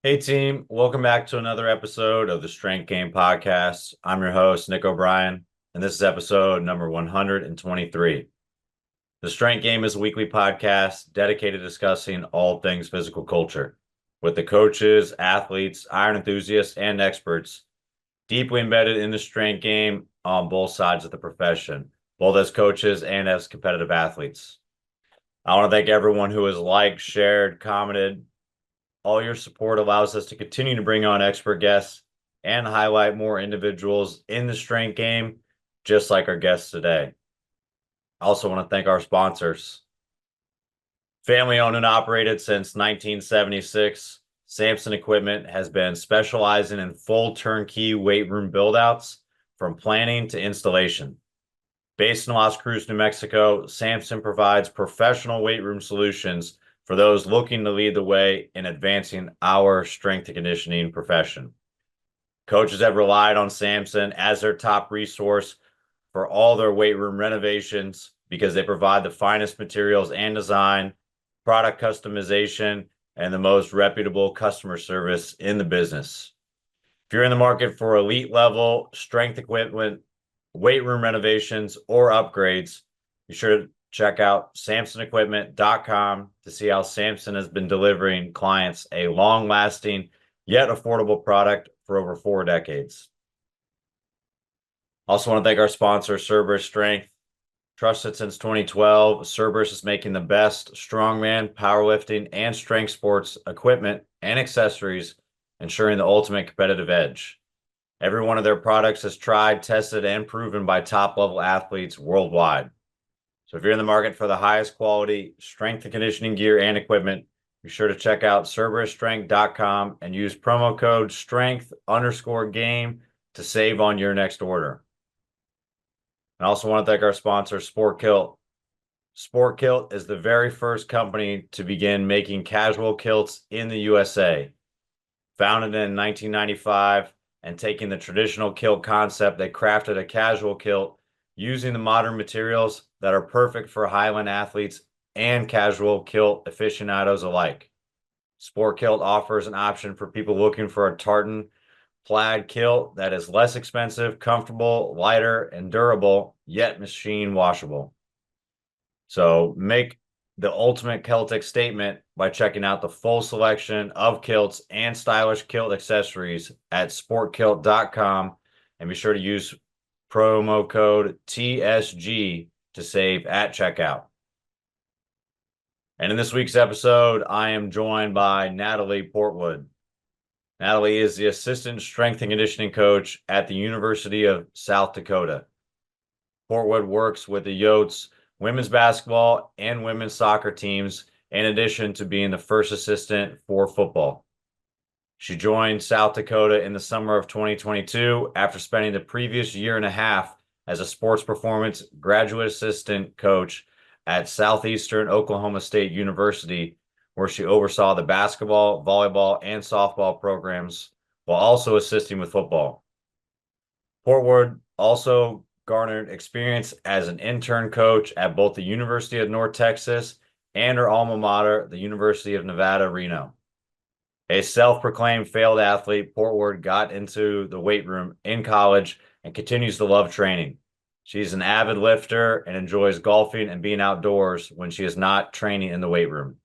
Hey team, welcome back to another episode of the Strength Game Podcast. I'm your host, Nick O'Brien, and this is episode number 123. The Strength Game is a weekly podcast dedicated to discussing all things physical culture with the coaches, athletes, iron enthusiasts, and experts deeply embedded in the strength game on both sides of the profession, both as coaches and as competitive athletes. I want to thank everyone who has liked, shared, commented. All your support allows us to continue to bring on expert guests and highlight more individuals in the strength game, just like our guests today. I also want to thank our sponsors. Family owned and operated since 1976, Samson Equipment has been specializing in full turnkey weight room buildouts from planning to installation. Based in Las Cruces, New Mexico, Samson provides professional weight room solutions for those looking to lead the way in advancing our strength and conditioning profession. Coaches have relied on Samson as their top resource for all their weight room renovations because they provide the finest materials and design, product customization, and the most reputable customer service in the business. If you're in the market for elite level strength equipment, weight room renovations, or upgrades, be sure to check out samsonequipment.com to see how Samson has been delivering clients a long-lasting yet affordable product for over 4 decades. Also want to thank our sponsor, Cerberus Strength. Trusted since 2012, Cerberus is making the best strongman, powerlifting, and strength sports equipment and accessories, ensuring the ultimate competitive edge. Every one of their products is tried, tested, and proven by top-level athletes worldwide. So if you're in the market for the highest quality strength and conditioning gear and equipment, be sure to check out CerberusStrength.com and use promo code STRENGTH_GAME to save on your next order. I also want to thank our sponsor, Sport Kilt. Sport Kilt is the very first company to begin making casual kilts in the USA. Founded in 1995 and taking the traditional kilt concept, they crafted a casual kilt using the modern materials that are perfect for Highland athletes and casual kilt aficionados alike. Sport Kilt offers an option for people looking for a tartan plaid kilt that is less expensive, comfortable, lighter, and durable, yet machine washable. So make the ultimate Celtic statement by checking out the full selection of kilts and stylish kilt accessories at sportkilt.com, and be sure to use promo code TSG to save at checkout. And in this week's episode, I am joined by Natalie Portwood. Natalie is the assistant strength and conditioning coach at the University of South Dakota. Portwood works with the Yotes women's basketball and women's soccer teams, in addition to being the first assistant for football. She joined South Dakota in the summer of 2022 after spending the previous year and a half as a sports performance graduate assistant coach at Southeastern Oklahoma State University, where she oversaw the basketball, volleyball, and softball programs while also assisting with football. Portwood also garnered experience as an intern coach at both the University of North Texas and her alma mater, the University of Nevada, Reno. A self-proclaimed failed athlete, Portwood got into the weight room in college and continues to love training. She's an avid lifter and enjoys golfing and being outdoors when she is not training in the weight room.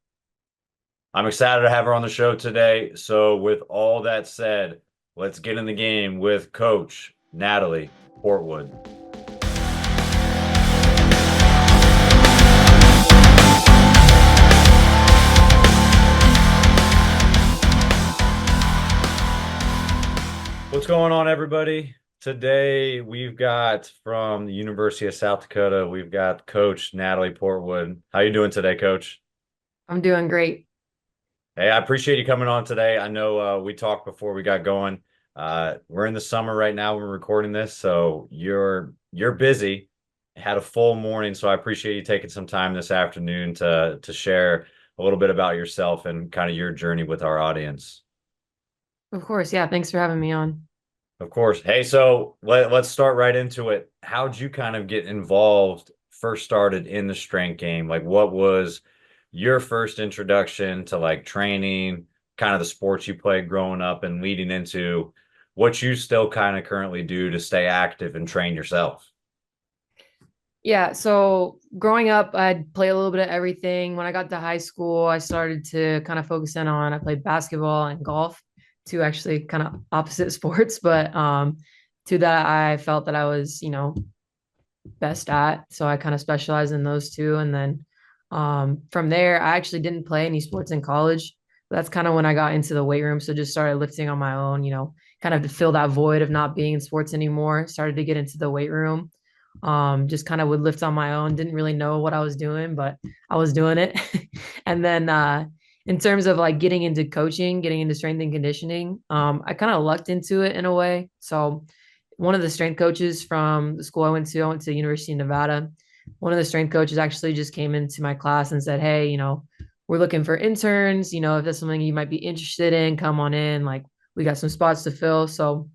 I'm excited to have her on the show today. So with all that said, let's get in the game with Coach Natalie Portwood. What's going on, everybody? Today, we've got from the University of South Dakota, we've got Coach Natalie Portwood. How you doing today, Coach? I'm doing great. Hey, I appreciate you coming on today. I know we talked before we got going. We're in the summer right now when we're recording this, so you're busy. Had a full morning, so I appreciate you taking some time this afternoon to share a little bit about yourself and kind of your journey with our audience. Of course. Yeah. Thanks for having me on. Of course. Hey, so let's start right into it. How'd you kind of get involved, first started in the strength game? Like, what was your first introduction to like training? kind of the sports you played growing up and leading into what you still kind of currently do to stay active and train yourself. Yeah, so growing up, I'd play a little bit of everything. When I got to high school, I started to kind of focus in on I played basketball and golf, two actually kind of opposite sports, but two that I felt that I was, best at. So I kind of specialized in those two. And then from there, I actually didn't play any sports in college. That's kind of when I got into the weight room. So just started lifting on my own, kind of to fill that void of not being in sports anymore. Started to get into the weight room. Just kind of would lift on my own. Didn't really know what I was doing, but I was doing it. And then in terms of like getting into coaching, getting into strength and conditioning, I kind of lucked into it in a way. So one of the strength coaches from the school I went to University of Nevada. One of the strength coaches actually just came into my class and said, "Hey, we're looking for interns. If that's something you might be interested in, come on in. Like we got some spots to fill." So,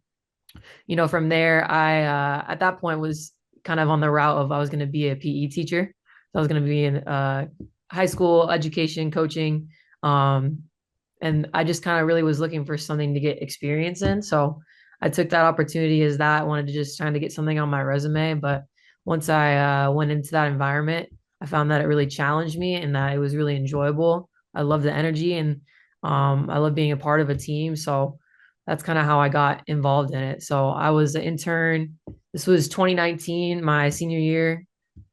from there, I at that point was kind of on the route of I was going to be a PE teacher. So I was going to be in high school education coaching. And I just kind of really was looking for something to get experience in. So I took that opportunity as that. I wanted to just trying to get something on my resume. But once I went into that environment, I found that it really challenged me and that it was really enjoyable. I love the energy and I love being a part of a team. So that's kind of how I got involved in it. So I was an intern. This was 2019, my senior year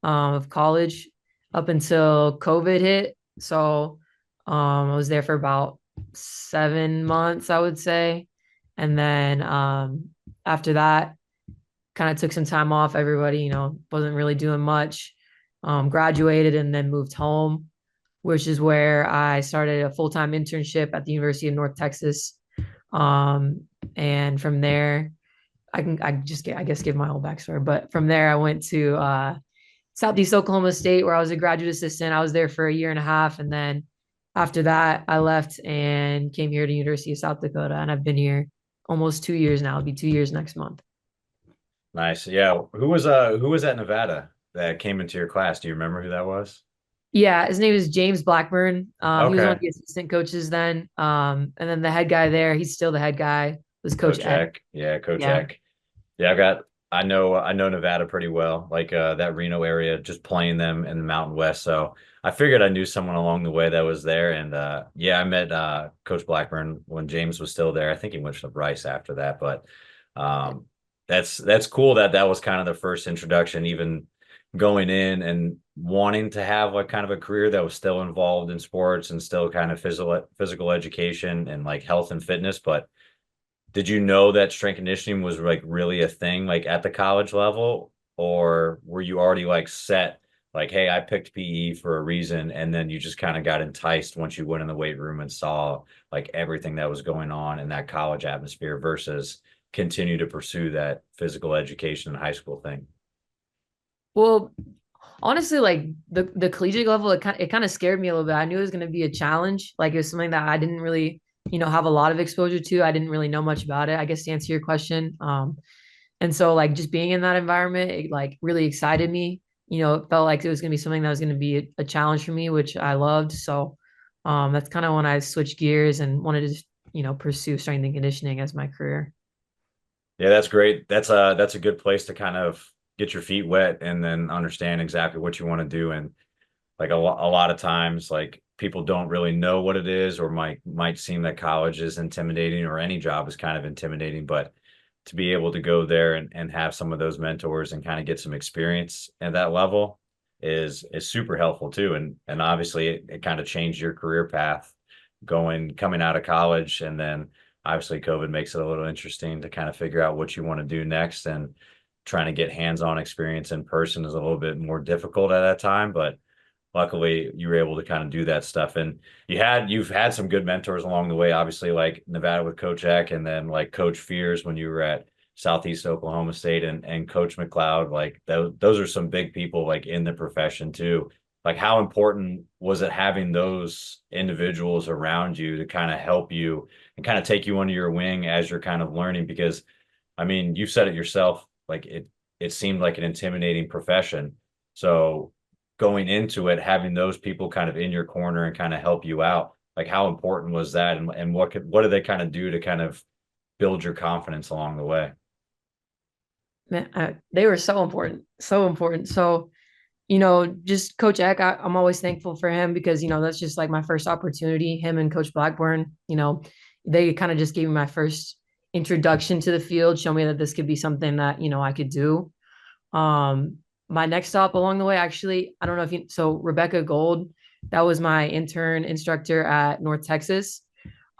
of college, up until COVID hit. So I was there for about 7 months, I would say. And then after that, kind of took some time off. Everybody, wasn't really doing much. Graduated and then moved home, which is where I started a full-time internship at the University of North Texas. And from there, I guess give my whole backstory. But from there, I went to Southeast Oklahoma State, where I was a graduate assistant. I was there for a year and a half, and then after that, I left and came here to University of South Dakota, and I've been here almost 2 years now. It'll be 2 years next month. Nice. Yeah. Who was at Nevada that came into your class? Do you remember who that was? Yeah, his name is James Blackburn. He was one of Okay. the assistant coaches then. And then the head guy there, he's still the head guy, was Coach Coach Eck. Eck. Yeah, Coach Yeah. Eck. Yeah, I know Nevada pretty well, like that Reno area, just playing them in the Mountain West. So I figured I knew someone along the way that was there. And yeah, I met Coach Blackburn when James was still there. I think he went to Bryce after that, but um that's cool that that was kind of the first introduction, even going in and wanting to have like kind of a career that was still involved in sports and still kind of physical education and like health and fitness. But did you know that strength conditioning was like really a thing like at the college level, or were you already like set like, hey, I picked PE for a reason, and then you just kind of got enticed once you went in the weight room and saw like everything that was going on in that college atmosphere versus continue to pursue that physical education and high school thing? Well, honestly, like the collegiate level, it kind of scared me a little bit. I knew it was going to be a challenge. Like it was something that I didn't really, have a lot of exposure to. I didn't really know much about it, I guess, to answer your question. And so like just being in that environment, it like really excited me. It felt like it was going to be something that was going to be a challenge for me, which I loved. So that's kind of when I switched gears and wanted to, pursue strength and conditioning as my career. Yeah, that's great. That's a good place to kind of get your feet wet and then understand exactly what you want to do. And like a lot of times, like people don't really know what it is, or might seem that college is intimidating or any job is kind of intimidating. But to be able to go there and have some of those mentors and kind of get some experience at that level is super helpful too. And obviously it kind of changed your career path coming out of college, and then obviously COVID makes it a little interesting to kind of figure out what you want to do next, and trying to get hands-on experience in person is a little bit more difficult at that time. But luckily you were able to kind of do that stuff, and you've had some good mentors along the way, obviously, like Nevada with Coach Eck, and then like Coach Fears when you were at Southeast Oklahoma State, and Coach McLeod. Like those are some big people like in the profession too. Like how important was it having those individuals around you to kind of help you and kind of take you under your wing as you're kind of learning? Because I mean, you said it yourself, like it seemed like an intimidating profession. So going into it, having those people kind of in your corner and kind of help you out, Like how important was that, and what did they kind of do to kind of build your confidence along the way? Man, they were so important, so important. So, just Coach Eck, I'm always thankful for him because, that's just like my first opportunity. Him and Coach Blackburn, they kind of just gave me my first introduction to the field, show me that this could be something that, I could do. Um, my next stop along the way, actually, I don't know if so Rebecca Gold, that was my intern instructor at North Texas.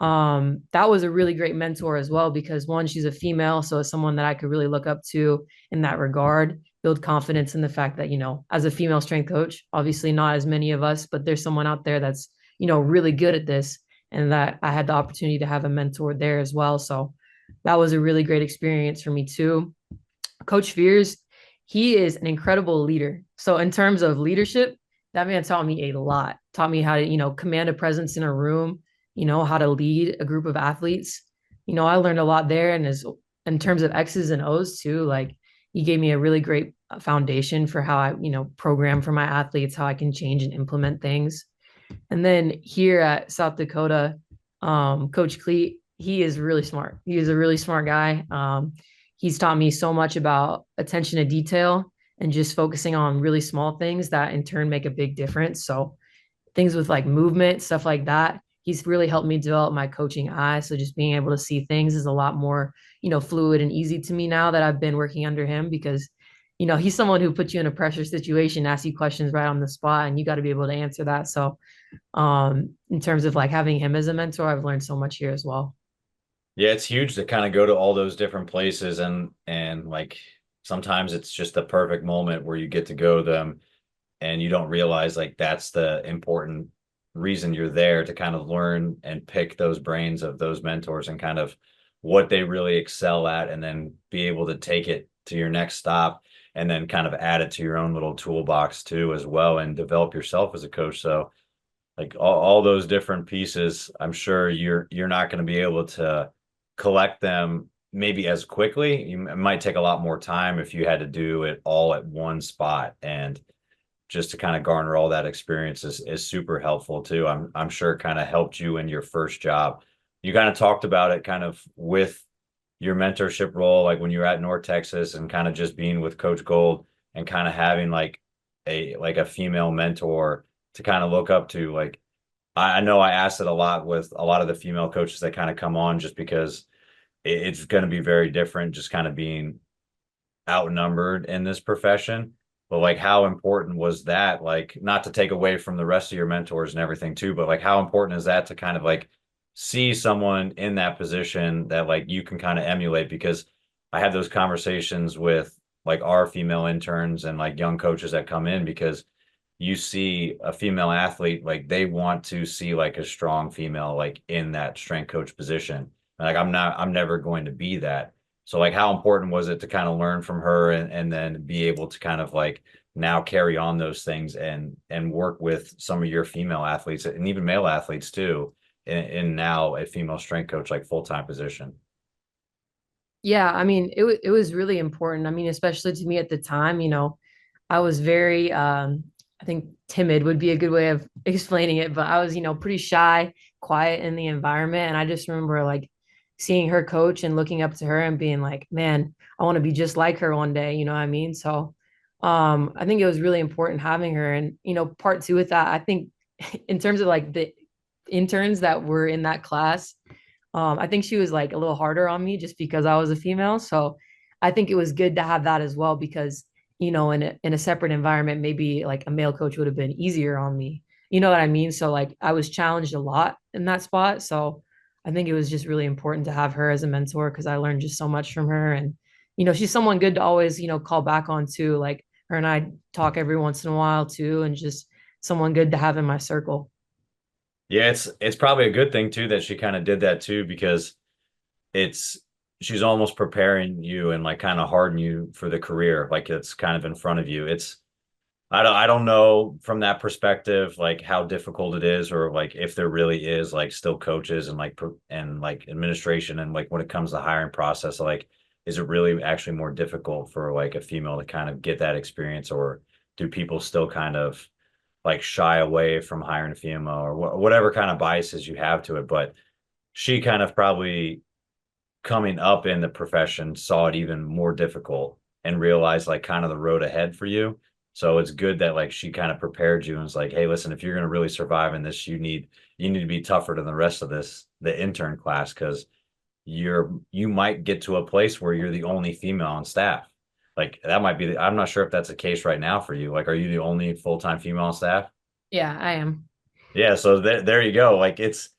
That was a really great mentor as well because one, she's a female, so it's someone that I could really look up to in that regard, build confidence in the fact that, as a female strength coach, obviously not as many of us, but there's someone out there that's, really good at this, and that I had the opportunity to have a mentor there as well. So that was a really great experience for me too. Coach Fears, he is an incredible leader. So in terms of leadership, that man taught me a lot. Taught me how to, command a presence in a room, how to lead a group of athletes. I learned a lot there. And as in terms of X's and O's too, like he gave me a really great foundation for how I, program for my athletes, how I can change and implement things. And then here at South Dakota, Coach Cleat, he is really smart. He is a really smart guy. He's taught me so much about attention to detail and just focusing on really small things that in turn make a big difference. So things with like movement, stuff like that. He's really helped me develop my coaching eye. So just being able to see things is a lot more, fluid and easy to me now that I've been working under him because, he's someone who puts you in a pressure situation, asks you questions right on the spot, and you got to be able to answer that. So in terms of like having him as a mentor, I've learned so much here as well. Yeah, it's huge to kind of go to all those different places, and like sometimes it's just the perfect moment where you get to go to them and you don't realize like that's the important reason you're there, to kind of learn and pick those brains of those mentors and kind of what they really excel at, and then be able to take it to your next stop and then kind of add it to your own little toolbox too as well, and develop yourself as a coach. So like all those different pieces, I'm sure you're not going to be able to collect them maybe as quickly. It might take a lot more time if you had to do it all at one spot. And just to kind of garner all that experience is super helpful too. I'm sure it kind of helped you in your first job. You kind of talked about it kind of with your mentorship role, like when you were at North Texas and kind of just being with Coach Gold and kind of having like a female mentor to kind of look up to. Like I know I asked it a lot with a lot of the female coaches that kind of come on, just because it's going to be very different just kind of being outnumbered in this profession. But like how important was that, like not to take away from the rest of your mentors and everything too, but like how important is that to kind of like see someone in that position that like you can kind of emulate? Because I had those conversations with like our female interns and like young coaches that come in, because you see a female athlete, like they want to see like a strong female like in that strength coach position. Like I'm never going to be that. So like how important was it to kind of learn from her, and then be able to kind of like now carry on those things and work with some of your female athletes and even male athletes too, in now a female strength coach like full-time position? Yeah, I mean, it was really important. I mean, especially to me at the time, I was very I think timid would be a good way of explaining it, but I was, pretty shy, quiet in the environment. And I just remember like seeing her coach and looking up to her and being like, man, I want to be just like her one day, you know what I mean? So I think it was really important having her. And, part two with that, I think in terms of like the interns that were in that class, I think she was like a little harder on me just because I was a female. So I think it was good to have that as well because, in a separate environment, maybe like a male coach would have been easier on me. You know what I mean? So like I was challenged a lot in that spot. So I think it was just really important to have her as a mentor because I learned just so much from her. And, she's someone good to always, call back on too. Like her and I talk every once in a while too, and just someone good to have in my circle. Yeah, it's probably a good thing too that she kind of did that too, because it's she's almost preparing you and like kind of harden you for the career, like it's kind of in front of you. It's I don't know from that perspective like how difficult it is, or like if there really is like still coaches and like administration, and like when it comes to hiring process, like is it really actually more difficult for like a female to kind of get that experience, or do people still kind of like shy away from hiring a female or whatever kind of biases you have to it. But she kind of probably coming up in the profession saw it even more difficult and realized like kind of the road ahead for you. So it's good that like she kind of prepared you and was like, hey, listen, if you're going to really survive in this, you need to be tougher than the rest of the intern class, because you might get to a place where you're the only female on staff. Like that might be I'm not sure if that's the case right now for you. Like, are you the only full-time female on staff? Yeah, I am. Yeah, so there you go. Like it's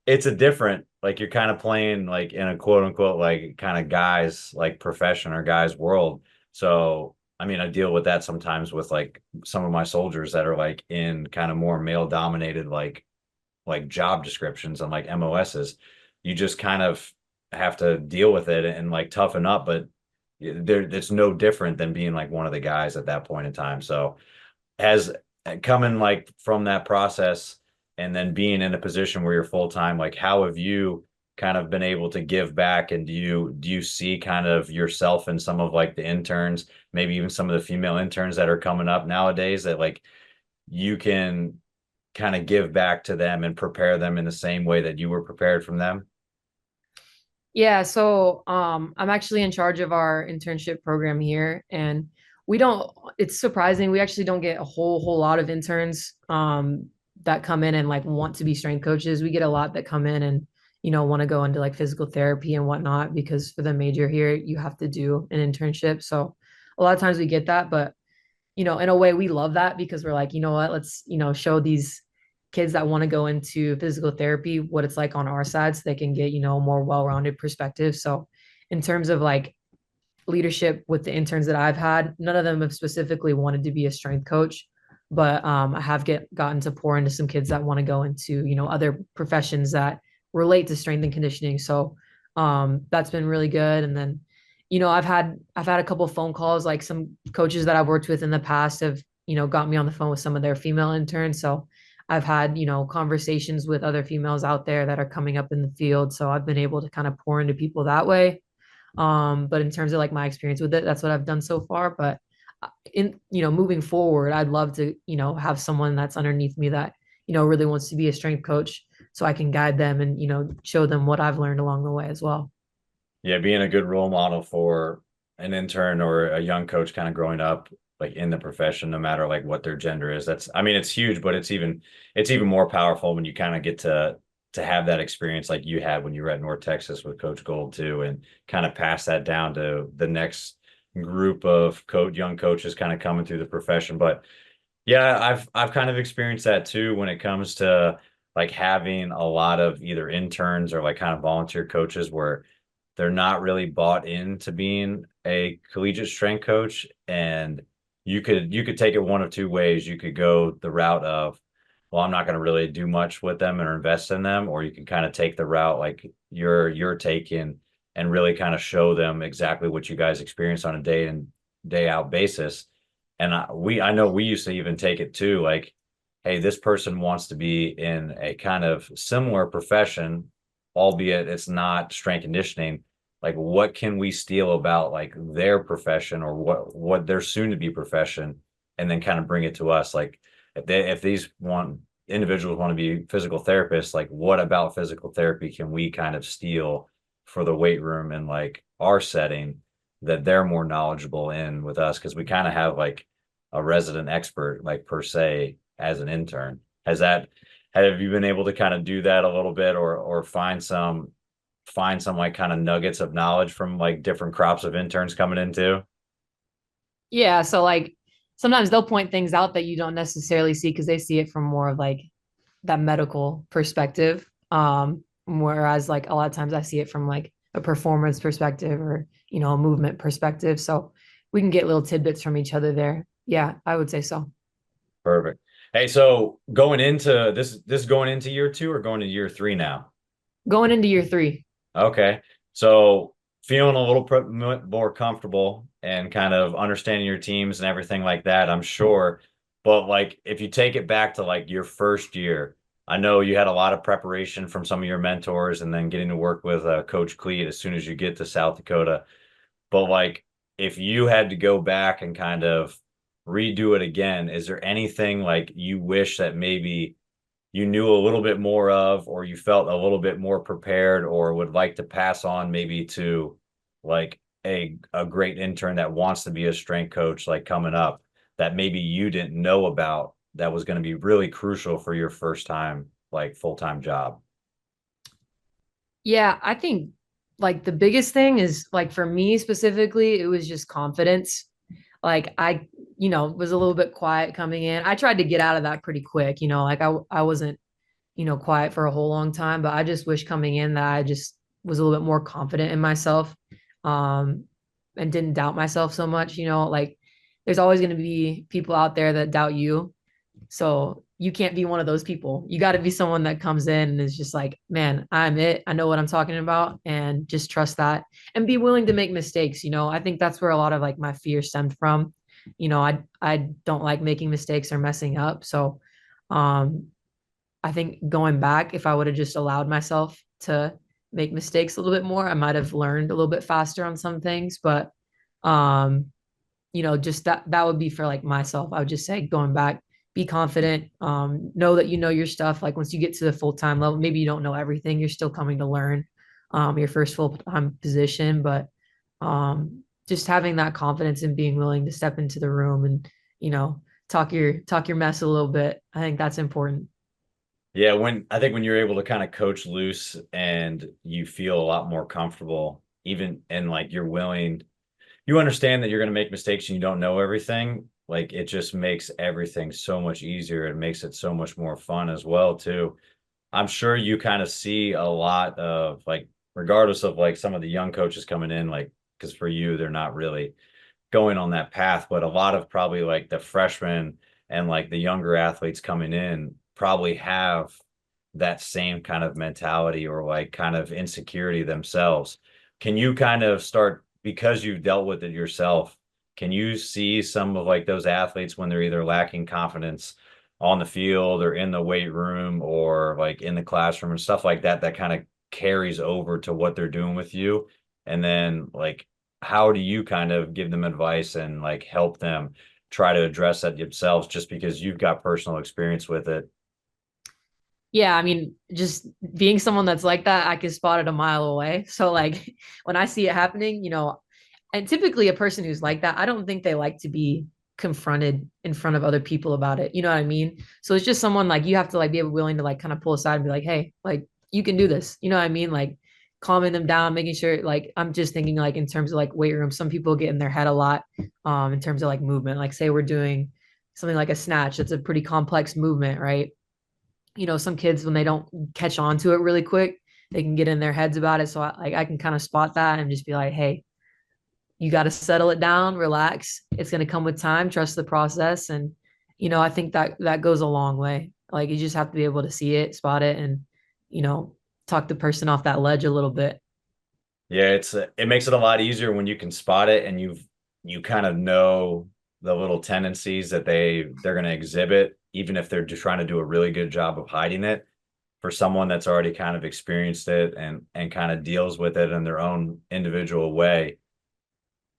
a different, like you're kind of playing like in a quote unquote like kind of guys like profession or guys world. So I mean, I deal with that sometimes with like some of my soldiers that are like in kind of more male dominated like job descriptions and like MOSs. You just kind of have to deal with it and like toughen up, but it's no different than being like one of the guys at that point in time. So has coming like from that process and then being in a position where you're full time, like how have you kind of been able to give back? And do you see kind of yourself in some of like the interns, maybe even some of the female interns that are coming up nowadays, that like you can kind of give back to them and prepare them in the same way that you were prepared from them? Yeah, so I'm actually in charge of our internship program here, and we don't, it's surprising, we actually don't get a whole lot of interns that come in and like want to be strength coaches. We get a lot that come in and want to go into like physical therapy and whatnot, because for the major here you have to do an internship. So a lot of times we get that, but in a way we love that, because we're like, you know what, let's, show these kids that want to go into physical therapy what it's like on our side, so they can get, a more well-rounded perspective. So in terms of like leadership with the interns that I've had, none of them have specifically wanted to be a strength coach, but I have gotten to pour into some kids that want to go into, other professions that relate to strength and conditioning. So that's been really good. And then, I've had a couple of phone calls, like some coaches that I've worked with in the past have, got me on the phone with some of their female interns. So I've had, conversations with other females out there that are coming up in the field. So I've been able to kind of pour into people that way. But in terms of like my experience with it, that's what I've done so far. But moving forward, I'd love to, have someone that's underneath me that, really wants to be a strength coach, so I can guide them and, show them what I've learned along the way as well. Yeah, being a good role model for an intern or a young coach kind of growing up like in the profession, no matter like what their gender is. That's, I mean, it's huge, but it's even more powerful when you kind of get to have that experience like you had when you were at North Texas with Coach Gold too, and kind of pass that down to the next group of young coaches kind of coming through the profession. But yeah, I've kind of experienced that too when it comes to like having a lot of either interns or like kind of volunteer coaches where they're not really bought into being a collegiate strength coach. And you could take it one of two ways. You could go the route of, well, I'm not going to really do much with them or invest in them, or you can kind of take the route like you're taking and really kind of show them exactly what you guys experience on a day in day out basis. And I know we used to even take it too, like, hey, this person wants to be in a kind of similar profession, albeit it's not strength conditioning. Like, what can we steal about like their profession or what their soon to be profession, and then kind of bring it to us. Like, if these individuals want to be physical therapists, like what about physical therapy can we kind of steal for the weight room and like our setting that they're more knowledgeable in with us, because we kind of have like a resident expert like per se as an intern. Have you been able to kind of do that a little bit, or find some like kind of nuggets of knowledge from like different crops of interns coming into? Yeah, so like sometimes they'll point things out that you don't necessarily see, because they see it from more of like that medical perspective. Whereas like a lot of times I see it from like a performance perspective, or, a movement perspective. So we can get little tidbits from each other there. Yeah, I would say so. Perfect. Hey, so going into this going into year two or going to year three now? Going into year three. Okay. So feeling a little more comfortable and kind of understanding your teams and everything like that, I'm sure. But like if you take it back to like your first year, I know you had a lot of preparation from some of your mentors and then getting to work with Coach Cleat as soon as you get to South Dakota. But like if you had to go back and kind of redo it again, is there anything like you wish that maybe you knew a little bit more of, or you felt a little bit more prepared, or would like to pass on maybe to like a great intern that wants to be a strength coach, like coming up, that maybe you didn't know about that was going to be really crucial for your first time, like full-time job? Yeah, I think like the biggest thing is like for me specifically, it was just confidence. Like I, was a little bit quiet coming in. I tried to get out of that pretty quick, like I wasn't, quiet for a whole long time, but I just wish coming in that I just was a little bit more confident in myself. Um, and didn't doubt myself so much, like there's always going to be people out there that doubt you. So you can't be one of those people. You got to be someone that comes in and is just like, man, I'm it. I know what I'm talking about, and just trust that and be willing to make mistakes. I think that's where a lot of like my fear stemmed from. I don't like making mistakes or messing up. So um I think going back, if I would have just allowed myself to make mistakes a little bit more, I might have learned a little bit faster on some things. But um just that would be for like myself. I would just say going back, be confident, know that you know your stuff. Like once you get to the full-time level, maybe you don't know everything, you're still coming to learn your first full-time position, but just having that confidence and being willing to step into the room and you know talk your mess a little bit. I think that's important. Yeah, when I think when you're able to kind of coach loose and you feel a lot more comfortable, even and like you're willing, you understand that you're going to make mistakes and you don't know everything. Like it just makes everything so much easier. It makes it so much more fun as well, too. I'm sure you kind of see a lot of like, regardless of like some of the young coaches coming in, like, because for you, they're not really going on that path, but a lot of probably like the freshmen and like the younger athletes coming in probably have that same kind of mentality or like kind of insecurity themselves. Can you kind of start, because you've dealt with it yourself, can you see some of like those athletes when they're either lacking confidence on the field or in the weight room or like in the classroom and stuff like that, that kind of carries over to what they're doing with you? And then like, how do you kind of give them advice and like help them try to address that themselves just because you've got personal experience with it? Yeah, I mean, just being someone that's like that, I can spot it a mile away. So like when I see it happening, and typically a person who's like that, I don't think they like to be confronted in front of other people about it. You know what I mean? So it's just someone like you have to like be willing to like kind of pull aside and be like, hey, like you can do this. You know what I mean? Like calming them down, making sure like I'm just thinking like in terms of like weight room, some people get in their head a lot in terms of like movement. Like say we're doing something like a snatch, that's a pretty complex movement, right? Some kids when they don't catch on to it really quick, they can get in their heads about it. So I can kind of spot that and just be like, hey, you got to settle it down, relax. It's going to come with time, trust the process. And, I think that goes a long way. Like you just have to be able to see it, spot it, and, you know, talk the person off that ledge a little bit. Yeah, it makes it a lot easier when you can spot it and you kind of know the little tendencies that they're going to exhibit, even if they're just trying to do a really good job of hiding it. For someone that's already kind of experienced it and kind of deals with it in their own individual way,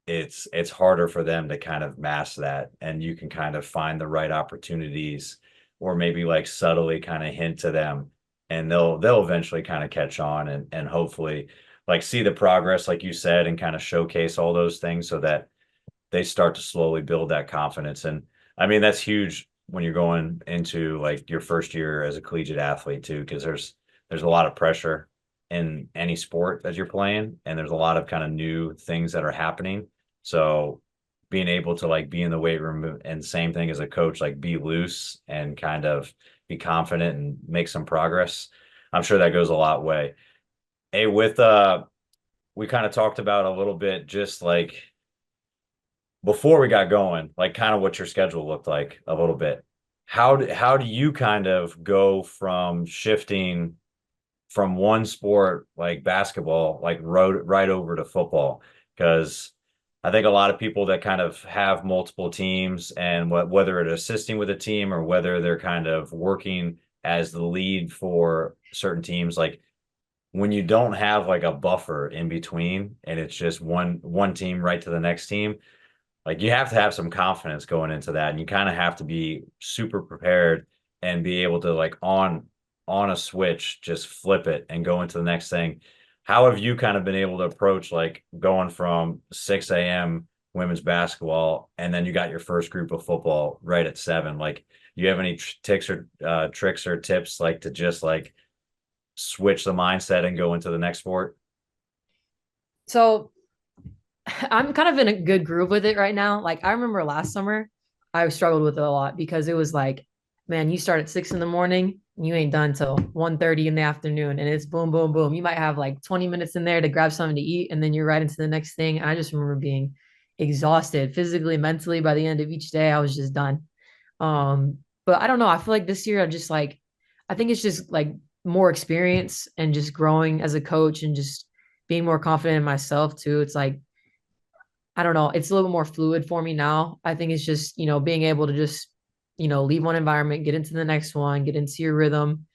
it's harder for them to kind of mask that, and you can kind of find the right opportunities or maybe like subtly kind of hint to them, and they'll eventually kind of catch on and hopefully like see the progress like you said and kind of showcase all those things so that they start to slowly build that confidence. And I mean that's huge when you're going into like your first year as a collegiate athlete too, because there's a lot of pressure in any sport that you're playing, and there's a lot of kind of new things that are happening. So being able to like be in the weight room and same thing as a coach, like be loose and kind of be confident and make some progress, I'm sure that goes a lot way. Hey, with we kind of talked about a little bit just like before we got going, like kind of what your schedule looked like a little bit. How do you kind of go from shifting from one sport like basketball, like right over to football? Because I think a lot of people that kind of have multiple teams and whether it's assisting with a team or whether they're kind of working as the lead for certain teams, like when you don't have like a buffer in between and it's just one team right to the next team, like you have to have some confidence going into that, and you kind of have to be super prepared and be able to like on a switch, just flip it and go into the next thing. How have you kind of been able to approach like going from 6 a.m. women's basketball and then you got your first group of football right at 7? Like, you have any tricks or tricks or tips like to just like switch the mindset and go into the next sport? So I'm kind of in a good groove with it right now. Like I remember last summer, I struggled with it a lot because it was like, man, you start at 6 in the morning, and you ain't done till 1:30 in the afternoon, and it's boom, boom, boom. You might have like 20 minutes in there to grab something to eat, and then you're right into the next thing. And I just remember being exhausted physically, mentally. By the end of each day, I was just done. But I don't know. I feel like this year I'm just like, I think it's just like more experience and just growing as a coach and just being more confident in myself too. It's like I don't know, it's a little more fluid for me now. I think it's just, being able to just, leave one environment, get into the next one, get into your rhythm,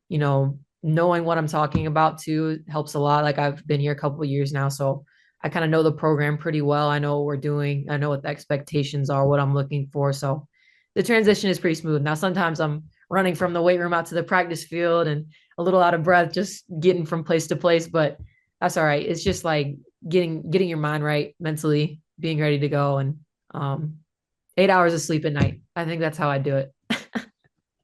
knowing what I'm talking about too helps a lot. Like I've been here a couple of years now, so I kind of know the program pretty well. I know what we're doing. I know what the expectations are, what I'm looking for. So the transition is pretty smooth. Now, sometimes I'm running from the weight room out to the practice field and a little out of breath, just getting from place to place, but that's all right. It's just like getting your mind right mentally, being ready to go, and 8 hours of sleep at night. I think that's how I do it.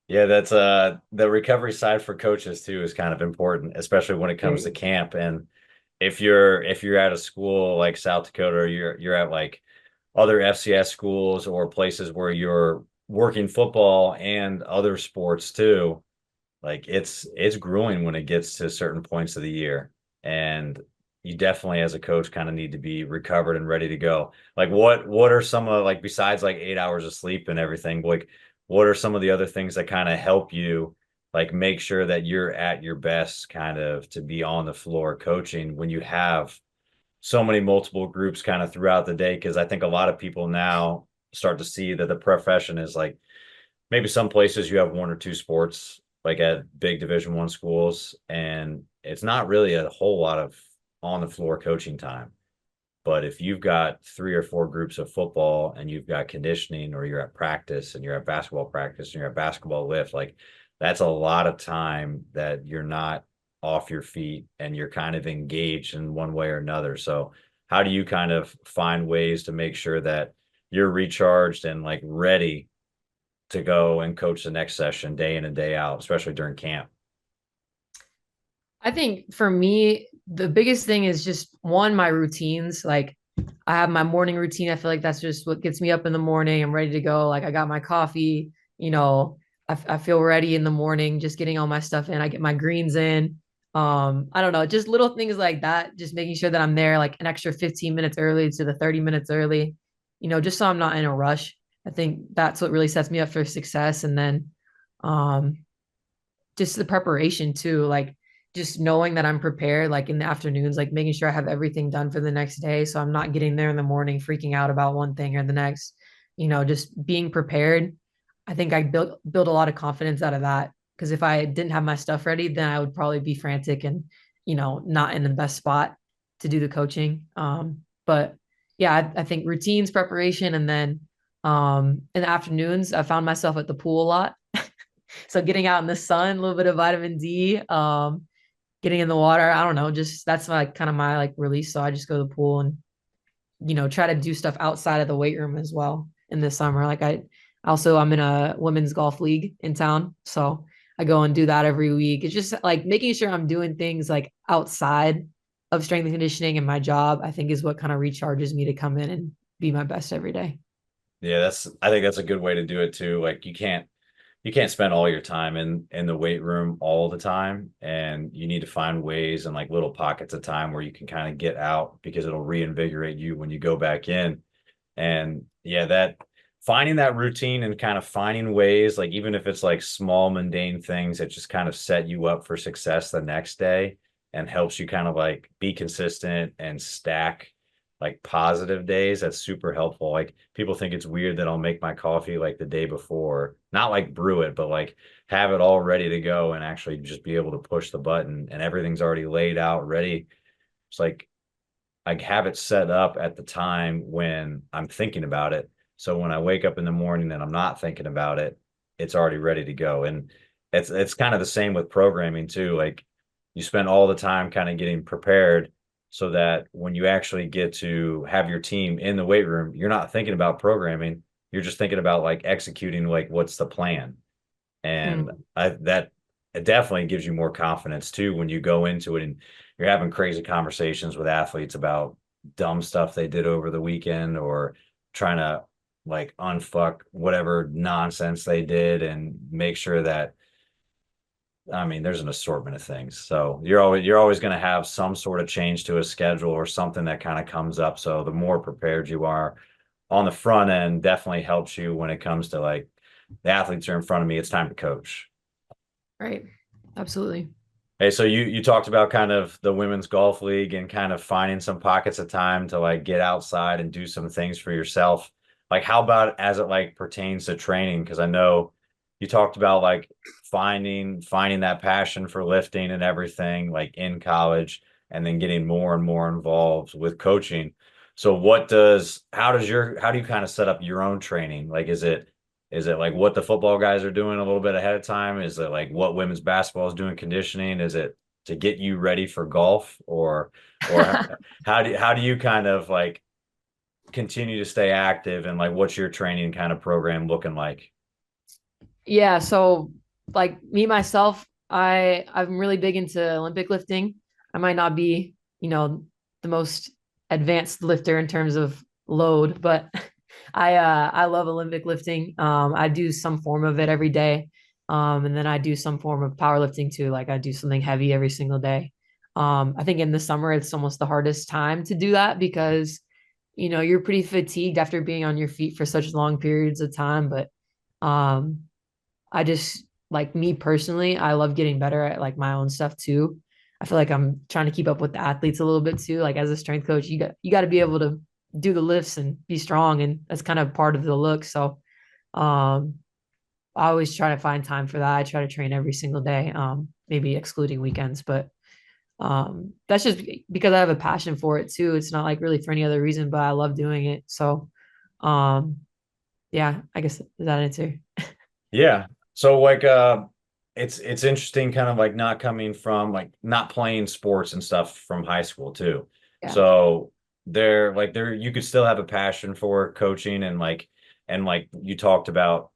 Yeah, that's the recovery side for coaches too is kind of important, especially when it comes to camp. And if you're at a school like South Dakota, or you're at like other FCS schools or places where you're working football and other sports too, like it's grueling when it gets to certain points of the year. And you definitely as a coach kind of need to be recovered and ready to go. Like what are some of like besides like 8 hours of sleep and everything, like what are some of the other things that kind of help you like make sure that you're at your best kind of to be on the floor coaching when you have so many multiple groups kind of throughout the day? Because I think a lot of people now start to see that the profession is like maybe some places you have one or two sports like at big Division I schools, and it's not really a whole lot of on the floor coaching time. But if you've got three or four groups of football and you've got conditioning, or you're at practice and you're at basketball practice and you're at basketball lift, like that's a lot of time that you're not off your feet and you're kind of engaged in one way or another. So how do you kind of find ways to make sure that you're recharged and like ready to go and coach the next session day in and day out, especially during camp? I think for me, the biggest thing is just one, my routines. Like I have my morning routine. I feel like that's just what gets me up in the morning. I'm ready to go. Like I got my coffee, I feel ready in the morning, just getting all my stuff in. I get my greens in. I don't know, just little things like that, just making sure that I'm there like an extra 15 minutes early to the 30 minutes early, just so I'm not in a rush. I think that's what really sets me up for success. And then um just the preparation too, like just knowing that I'm prepared, like in the afternoons, like making sure I have everything done for the next day. So I'm not getting there in the morning freaking out about one thing or the next, just being prepared. I think I build a lot of confidence out of that. Because if I didn't have my stuff ready, then I would probably be frantic and, not in the best spot to do the coaching. But yeah, I think routines, preparation, and then in the afternoons, I found myself at the pool a lot. So getting out in the sun, a little bit of vitamin D, getting in the water. I don't know, just that's like kind of my like release. So I just go to the pool and try to do stuff outside of the weight room as well in the summer. Like I'm in a women's golf league in town, so I go and do that every week. It's just like making sure I'm doing things like outside of strength and conditioning and my job. I think is what kind of recharges me to come in and be my best every day. Yeah, I think that's a good way to do it too. Like you can't spend all your time in the weight room all the time, and you need to find ways and like little pockets of time where you can kind of get out because it'll reinvigorate you when you go back in. And yeah, that finding that routine and kind of finding ways, like even if it's like small mundane things that just kind of set you up for success the next day and helps you kind of like be consistent and stack like positive days, that's super helpful. Like people think it's weird that I'll make my coffee like the day before, not like brew it, but like have it all ready to go and actually just be able to push the button and everything's already laid out ready. It's like I have it set up at the time when I'm thinking about it. So when I wake up in the morning and I'm not thinking about it, it's already ready to go. And it's kind of the same with programming too. Like you spend all the time kind of getting prepared so that when you actually get to have your team in the weight room, you're not thinking about programming. You're just thinking about like executing like what's the plan. And Mm. that it definitely gives you more confidence too when you go into it and you're having crazy conversations with athletes about dumb stuff they did over the weekend or trying to like unfuck whatever nonsense they did and make sure that I mean there's an assortment of things. So you're always going to have some sort of change to a schedule or something that kind of comes up. So the more prepared you are on the front end definitely helps you when it comes to like the athletes are in front of me, it's time to coach. Right. Absolutely. Hey, so you talked about kind of the women's golf league and kind of finding some pockets of time to like get outside and do some things for yourself. Like how about as it like pertains to training? Because I know you talked about like finding that passion for lifting and everything like in college and then getting more and more involved with coaching. So how do you kind of set up your own training? Like is it like what the football guys are doing a little bit ahead of time? Is it like what women's basketball is doing conditioning? Is it to get you ready for golf or how do you kind of like continue to stay active and like what's your training kind of program looking like? Yeah, so like me myself, I'm really big into Olympic lifting. I might not be, the most advanced lifter in terms of load, but I love Olympic lifting. I do some form of it every day. And then I do some form of powerlifting too. Like I do something heavy every single day. I think in the summer it's almost the hardest time to do that because you're pretty fatigued after being on your feet for such long periods of time, but um I just like me personally, I love getting better at like my own stuff too. I feel like I'm trying to keep up with the athletes a little bit too. Like as a strength coach, you got to be able to do the lifts and be strong, and that's kind of part of the look. So, um, I always try to find time for that. I try to train every single day, maybe excluding weekends, but that's just because I have a passion for it too. It's not like really for any other reason, but I love doing it. So, um, yeah, I guess is that answer. Yeah. So like it's interesting kind of like not coming from like not playing sports and stuff from high school too. Yeah. So there you could still have a passion for coaching and like you talked about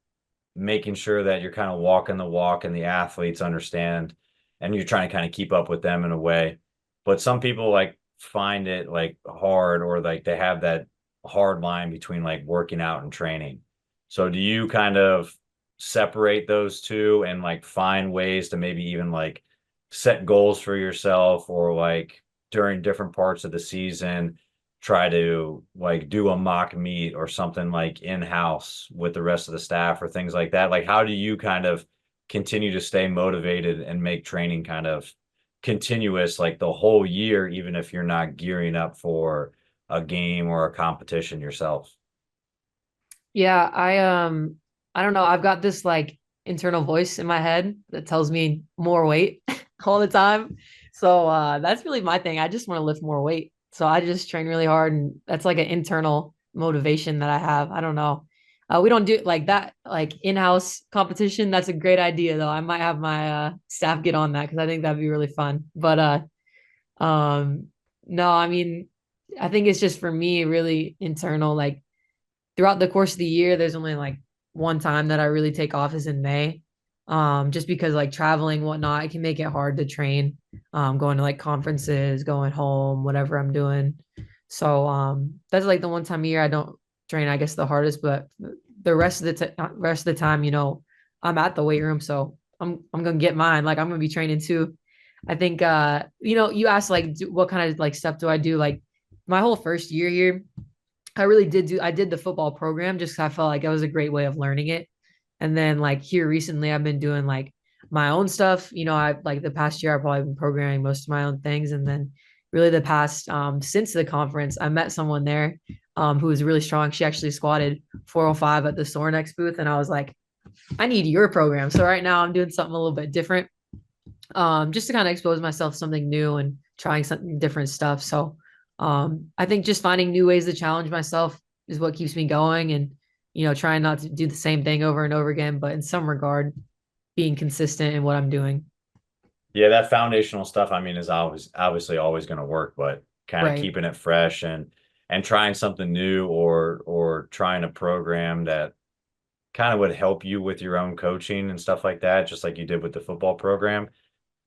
making sure that you're kind of walking the walk and the athletes understand and you're trying to kind of keep up with them in a way. But some people like find it like hard or like they have that hard line between like working out and training. So do you kind of separate those two and like find ways to maybe even like set goals for yourself or like during different parts of the season try to like do a mock meet or something like in-house with the rest of the staff or things like that? Like, how do you kind of continue to stay motivated and make training kind of continuous like the whole year, even if you're not gearing up for a game or a competition yourself? Yeah, I don't know. I've got this like internal voice in my head that tells me more weight all the time. So that's really my thing. I just want to lift more weight. So I just train really hard and that's like an internal motivation that I have. I don't know. We don't do it like that, like in-house competition. That's a great idea though. I might have my staff get on that because I think that'd be really fun. But no, I mean, I think it's just for me really internal, like throughout the course of the year, there's only like one time that I really take off is in May. Just because like traveling, whatnot, it can make it hard to train. Going to like conferences, going home, whatever I'm doing. So that's like the one time a year I don't train, I guess the hardest, but the rest of the time, I'm at the weight room, so I'm gonna get mine. Like I'm gonna be training too. I think you asked like what kind of like stuff do I do? Like my whole first year here, I did the football program just 'cause I felt like it was a great way of learning it. And then like here recently I've been doing like my own stuff. I like the past year I've probably been programming most of my own things. And then really the past since the conference, I met someone there who was really strong. She actually squatted 405 at the Sorinex booth. And I was like, I need your program. So right now I'm doing something a little bit different. Just to kind of expose myself to something new and trying something different stuff. So I think just finding new ways to challenge myself is what keeps me going, and trying not to do the same thing over and over again, but in some regard, being consistent in what I'm doing. Yeah, that foundational stuff, I mean, is always obviously always going to work, but kind of Right. keeping it fresh and trying something new or trying a program that kind of would help you with your own coaching and stuff like that, just like you did with the football program.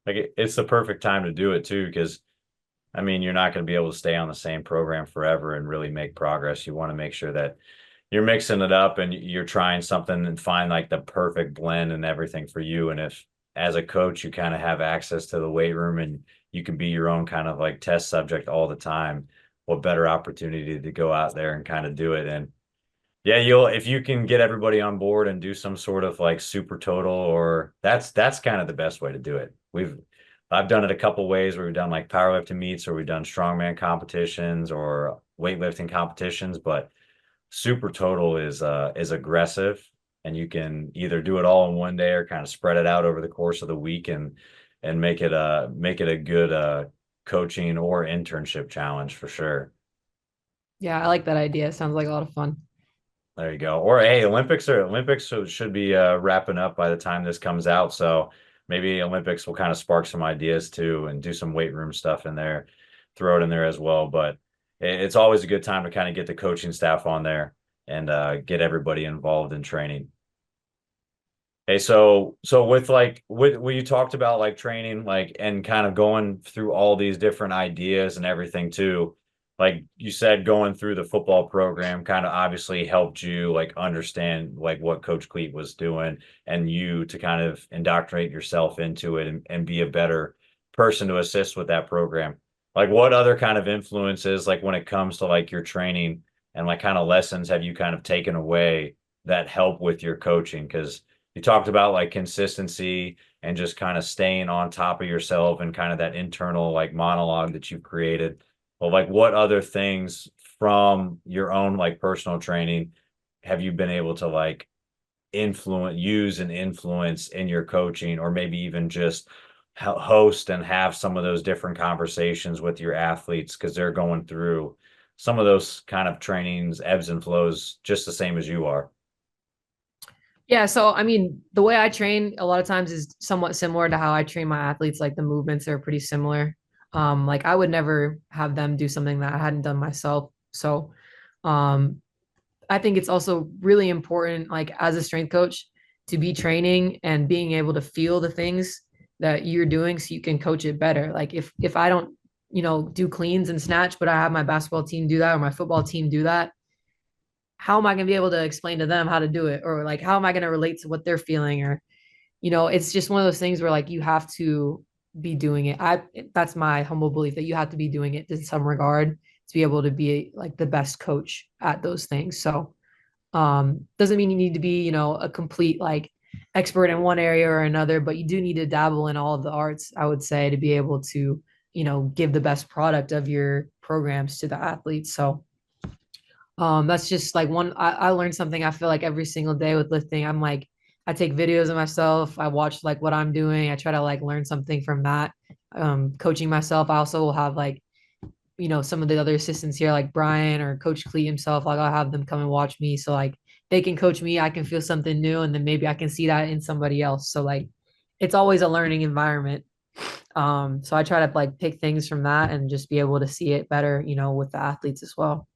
Like it's the perfect time to do it too, because I mean, you're not going to be able to stay on the same program forever and really make progress. You want to make sure that you're mixing it up and you're trying something and find like the perfect blend and everything for you. And if as a coach, you kind of have access to the weight room and you can be your own kind of like test subject all the time, what better opportunity to go out there and kind of do it. And yeah, you'll if you can get everybody on board and do some sort of like super total, or that's kind of the best way to do it. I've done it a couple ways where we've done like powerlifting meets or we've done strongman competitions or weightlifting competitions, but super total is aggressive and you can either do it all in one day or kind of spread it out over the course of the week and make it a good coaching or internship challenge for sure. Yeah, I like that idea. Sounds like a lot of fun. There you go. Or hey, Olympics should be wrapping up by the time this comes out. So maybe Olympics will kind of spark some ideas too and do some weight room stuff in there, throw it in there as well. But it's always a good time to kind of get the coaching staff on there and get everybody involved in training. Hey, so with like what you talked about like training like and kind of going through all these different ideas and everything too. Like you said, going through the football program kind of obviously helped you like understand like what Coach Cleat was doing and you to kind of indoctrinate yourself into it and be a better person to assist with that program. Like what other kind of influences like when it comes to like your training and like kind of lessons have you kind of taken away that help with your coaching? Because you talked about like consistency and just kind of staying on top of yourself and kind of that internal like monologue that you've created. Well, like what other things from your own like personal training have you been able to like use and influence in your coaching, or maybe even just host and have some of those different conversations with your athletes because they're going through some of those kind of trainings, ebbs and flows, just the same as you are. Yeah, so I mean, the way I train a lot of times is somewhat similar to how I train my athletes. Like the movements are pretty similar. Like I would never have them do something that I hadn't done myself. So, um, I think it's also really important, like as a strength coach, to be training and being able to feel the things that you're doing so you can coach it better. Like if I don't, do cleans and snatch, but I have my basketball team do that or my football team do that, how am I going to be able to explain to them how to do it? Or like, how am I going to relate to what they're feeling? Or, it's just one of those things where like you have to be doing it. That's my humble belief that you have to be doing it in some regard to be able to be like the best coach at those things. So, doesn't mean you need to be, a complete like expert in one area or another, but you do need to dabble in all of the arts, I would say, to be able to, give the best product of your programs to the athletes. So, that's just like I learned something. I feel like every single day with lifting, I'm like, I take videos of myself. I watch like what I'm doing. I try to like learn something from that. Coaching myself. I also will have like, some of the other assistants here, like Brian or Coach Clee himself, like I'll have them come and watch me. So like they can coach me, I can feel something new, and then maybe I can see that in somebody else. So like it's always a learning environment. So I try to like pick things from that and just be able to see it better, with the athletes as well.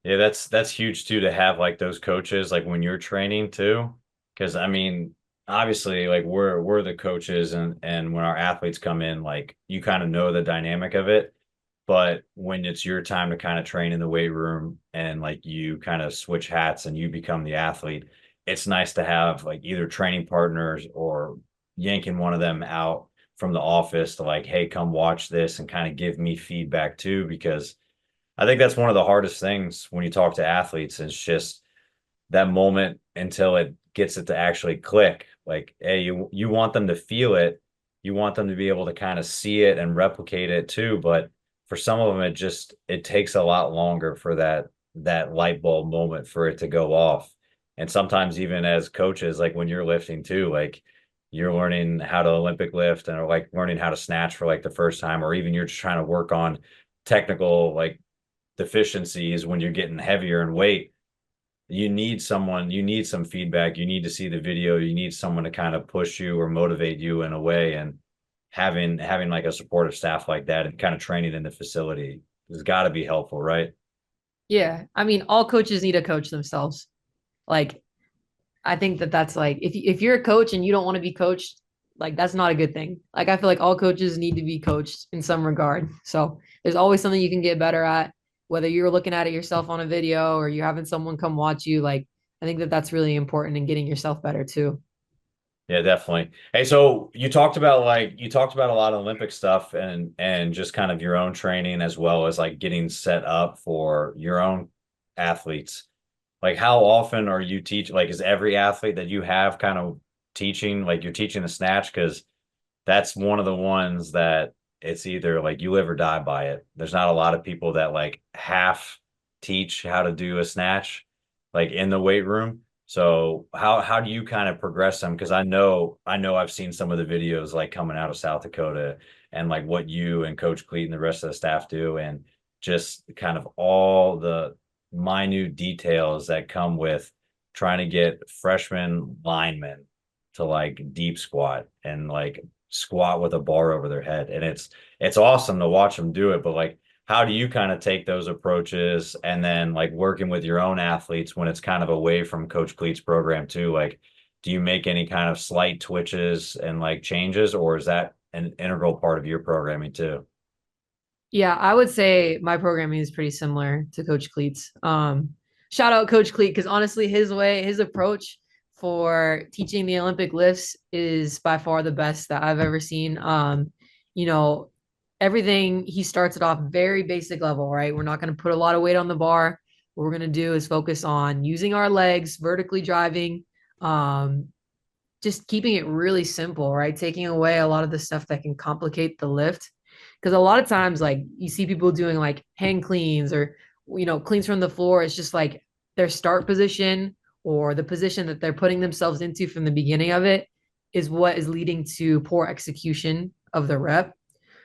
Yeah, that's huge too to have like those coaches like when you're training too. Because I mean, obviously, like we're the coaches and when our athletes come in, like you kind of know the dynamic of it. But when it's your time to kind of train in the weight room and like you kind of switch hats and you become the athlete, it's nice to have like either training partners or yanking one of them out from the office to like, hey, come watch this and kind of give me feedback too, because I think that's one of the hardest things when you talk to athletes is just that moment until it gets it to actually click. Like, hey, you want them to feel it, you want them to be able to kind of see it and replicate it too. But for some of them, it takes a lot longer for that light bulb moment for it to go off. And sometimes even as coaches, like when you're lifting too, like you're learning how to Olympic lift and or like learning how to snatch for like the first time, or even you're just trying to work on technical like deficiencies when you're getting heavier in weight, you need some feedback. You need to see the video. You need someone to kind of push you or motivate you in a way. And having like a supportive staff like that and kind of training in the facility has got to be helpful, right? Yeah. I mean, all coaches need to coach themselves. Like, I think that that's like, if you're a coach and you don't want to be coached, like, that's not a good thing. Like, I feel like all coaches need to be coached in some regard. So there's always something you can get better at, whether you're looking at it yourself on a video or you're having someone come watch you. Like, I think that that's really important in getting yourself better too. Yeah, definitely. Hey, so you talked about a lot of Olympic stuff and just kind of your own training as well as like getting set up for your own athletes. Like how often are you teach like is every athlete that you have kind of teaching like you're teaching the snatch? Because that's one of the ones that it's either like you live or die by it. There's not a lot of people that like half teach how to do a snatch like in the weight room. So how do you kind of progress them? Because I know I've seen some of the videos like coming out of South Dakota and like what you and Coach Cleat and the rest of the staff do, and just kind of all the minute details that come with trying to get freshman linemen to like deep squat and like squat with a bar over their head. And it's awesome to watch them do it, but like how do you kind of take those approaches and then like working with your own athletes when it's kind of away from Coach Cleat's program too? Like, do you make any kind of slight twitches and like changes, or is that an integral part of your programming too? Yeah, I would say my programming is pretty similar to Coach Cleat's. Shout out Coach Cleat because honestly, his approach for teaching the Olympic lifts is by far the best that I've ever seen. You know, everything he starts it off very basic level, right? We're not going to put a lot of weight on the bar. What we're going to do is focus on using our legs, vertically driving, um, just keeping it really simple, right? Taking away a lot of the stuff that can complicate the lift. Because a lot of times, like you see people doing like hang cleans or, cleans from the floor. It's just like their start position or the position that they're putting themselves into from the beginning of it is what is leading to poor execution of the rep.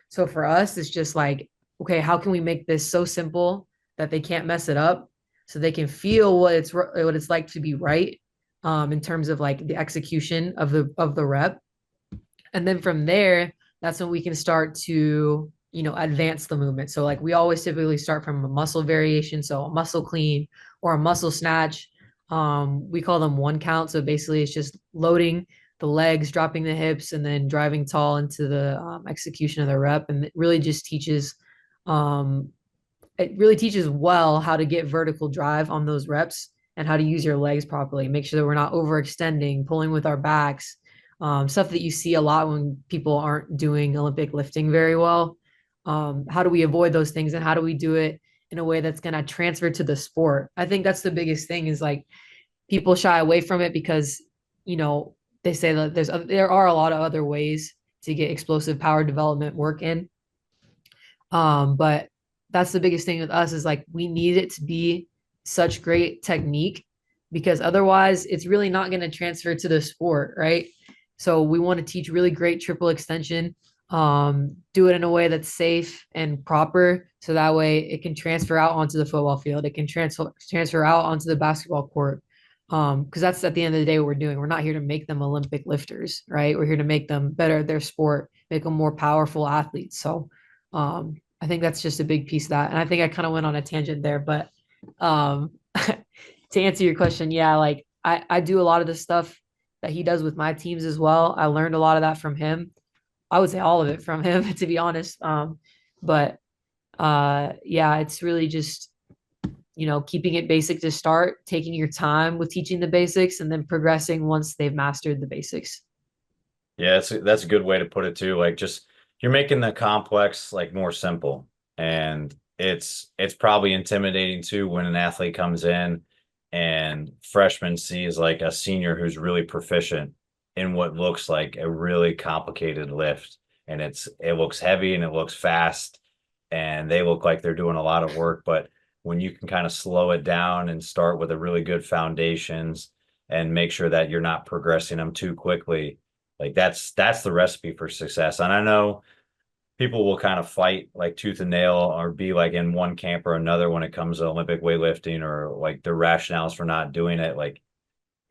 So for us, it's just like, okay, how can we make this so simple that they can't mess it up so they can feel what it's like to be right in terms of like the execution of the rep. And then from there, that's when we can start to, advance the movement. So like we always typically start from a muscle variation, so a muscle clean or a muscle snatch. We call them one count. So basically it's just loading the legs, dropping the hips, and then driving tall into the execution of the rep. And um, it really teaches well how to get vertical drive on those reps and how to use your legs properly. Make sure that we're not overextending, pulling with our backs, stuff that you see a lot when people aren't doing Olympic lifting very well. How do we avoid those things and how do we do it in a way that's going to transfer to the sport? I think that's the biggest thing is like people shy away from it because, you know, they say that there are a lot of other ways to get explosive power development work in. But that's the biggest thing with us is like we need it to be such great technique because otherwise it's really not going to transfer to the sport, right? So we want to teach really great triple extension, do it in a way that's safe and proper, so that way it can transfer out onto the football field, it can transfer out onto the basketball court. Because that's at the end of the day what we're doing. We're not here to make them Olympic lifters, right? We're here to make them better at their sport, make them more powerful athletes. So I think that's just a big piece of that. And I think I kind of went on a tangent there, but um, to answer your question, yeah, like I do a lot of the stuff that he does with my teams as well. I learned a lot of that from him. I would say all of it from him, to be honest. But yeah, it's really just, keeping it basic to start, taking your time with teaching the basics, and then progressing once they've mastered the basics. Yeah, that's a good way to put it too. Like just you're making the complex like more simple. And it's probably intimidating too when an athlete comes in and freshman sees like a senior who's really proficient in what looks like a really complicated lift. And it looks heavy and it looks fast and they look like they're doing a lot of work. But when you can kind of slow it down and start with a really good foundations and make sure that you're not progressing them too quickly, like that's the recipe for success. And I know people will kind of fight like tooth and nail or be like in one camp or another when it comes to Olympic weightlifting or like their rationales for not doing it. Like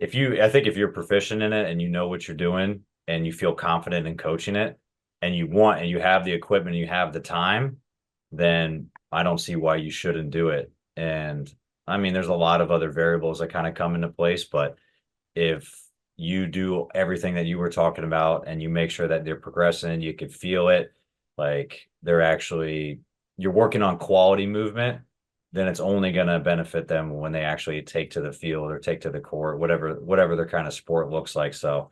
I think if you're proficient in it and you know what you're doing and you feel confident in coaching it and you have the equipment, and you have the time, then I don't see why you shouldn't do it. And I mean, there's a lot of other variables that kind of come into place, but if you do everything that you were talking about and you make sure that they're progressing, you can feel it, like you're working on quality movement, then it's only going to benefit them when they actually take to the field or take to the court, whatever their kind of sport looks like. So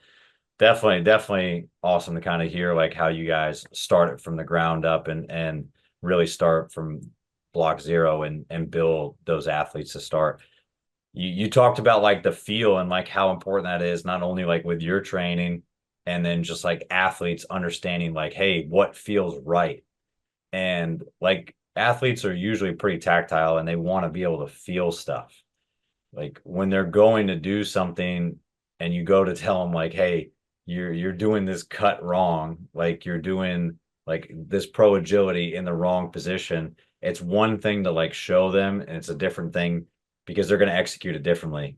definitely awesome to kind of hear like how you guys started from the ground up and really start from block zero and build those athletes to start. You talked about like the feel and like how important that is, not only like with your training and then just like athletes understanding like, hey, what feels right. And like athletes are usually pretty tactile and they want to be able to feel stuff. Like when they're going to do something and you go to tell them like, hey, you're doing this cut wrong, like you're doing like this pro agility in the wrong position. It's one thing to like show them, and it's a different thing because they're going to execute it differently.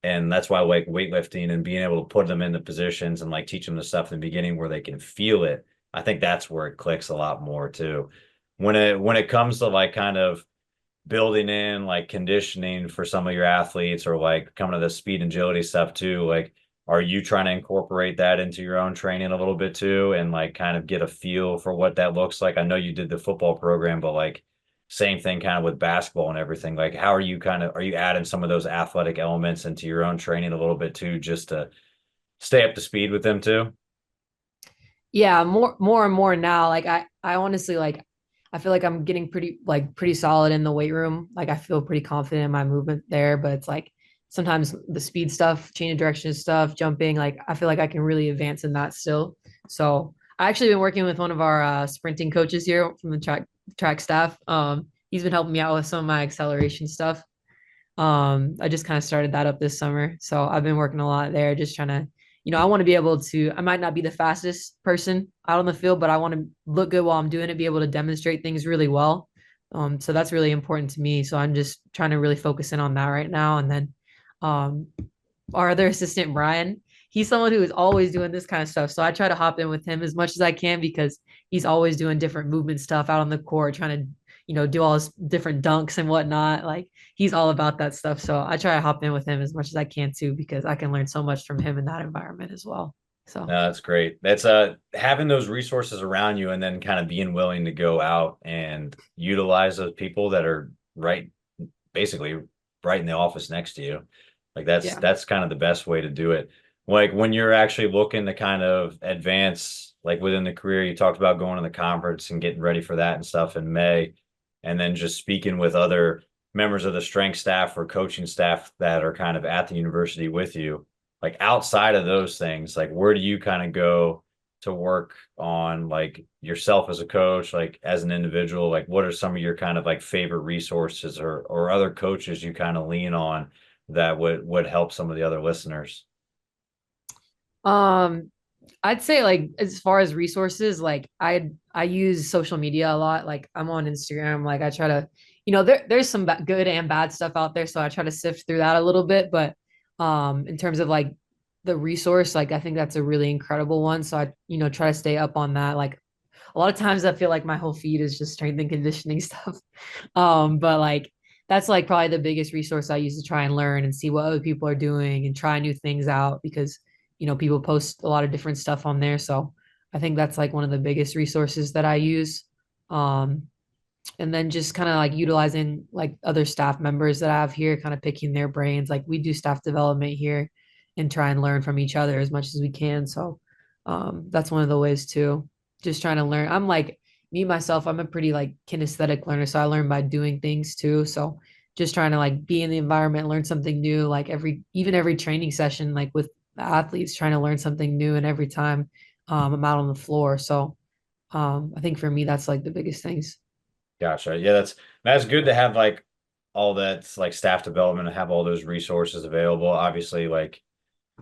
And that's why like weightlifting and being able to put them in the positions and like teach them the stuff in the beginning where they can feel it. I think that's where it clicks a lot more too. When it comes to like kind of building in like conditioning for some of your athletes or like coming to the speed and agility stuff too, like are you trying to incorporate that into your own training a little bit too and like kind of get a feel for what that looks like? I know you did the football program, but like same thing kind of with basketball and everything. Like how are you adding some of those athletic elements into your own training a little bit too, just to stay up to speed with them too? Yeah, more and more now. Like I honestly like I feel like I'm getting pretty solid in the weight room. Like I feel pretty confident in my movement there, but it's like sometimes the speed stuff, change of direction stuff, jumping, like I feel like I can really advance in that still. So I actually been working with one of our sprinting coaches here from the track staff. He's been helping me out with some of my acceleration stuff. I just kind of started that up this summer. So I've been working a lot there, just trying to, I want to be able to, I might not be the fastest person out on the field, but I want to look good while I'm doing it, be able to demonstrate things really well. So that's really important to me. So I'm just trying to really focus in on that right now. And then um, our other assistant, Brian, he's someone who is always doing this kind of stuff. So I try to hop in with him as much as I can because he's always doing different movement stuff out on the court, trying to, do all his different dunks and whatnot. Like he's all about that stuff. So I try to hop in with him as much as I can too, because I can learn so much from him in that environment as well. So No, that's great. That's having those resources around you and then kind of being willing to go out and utilize those people that are basically right in the office next to you. Like yeah. that's kind of the best way to do it. Like when you're actually looking to kind of advance like within the career, you talked about going to the conference and getting ready for that and stuff in May, and then just speaking with other members of the strength staff or coaching staff that are kind of at the university with you. Like outside of those things, like where do you kind of go to work on like yourself as a coach, like as an individual? Like what are some of your kind of like favorite resources or other coaches you kind of lean on that would help some of the other listeners? Um, I'd say like as far as resources, like I use social media a lot. Like I'm on Instagram. Like I try to, there's some good and bad stuff out there, so I try to sift through that a little bit. But in terms of like the resource, like I think that's a really incredible one. So I, try to stay up on that. Like a lot of times I feel like my whole feed is just strength and conditioning stuff. But like that's like probably the biggest resource I use to try and learn and see what other people are doing and try new things out because people post a lot of different stuff on there. So I think that's like one of the biggest resources that I use. Um, and then just kind of like utilizing like other staff members that I have here, kind of picking their brains. Like we do staff development here and try and learn from each other as much as we can. So that's one of the ways too. Just trying to learn. I'm like me myself, I'm a pretty like kinesthetic learner. So I learn by doing things too. So just trying to like be in the environment, learn something new, like even every training session, like with the athletes trying to learn something new and every time I'm out on the floor. So I think for me, that's like the biggest things. Gotcha. Yeah, that's good to have like all that's like staff development and have all those resources available. Obviously, like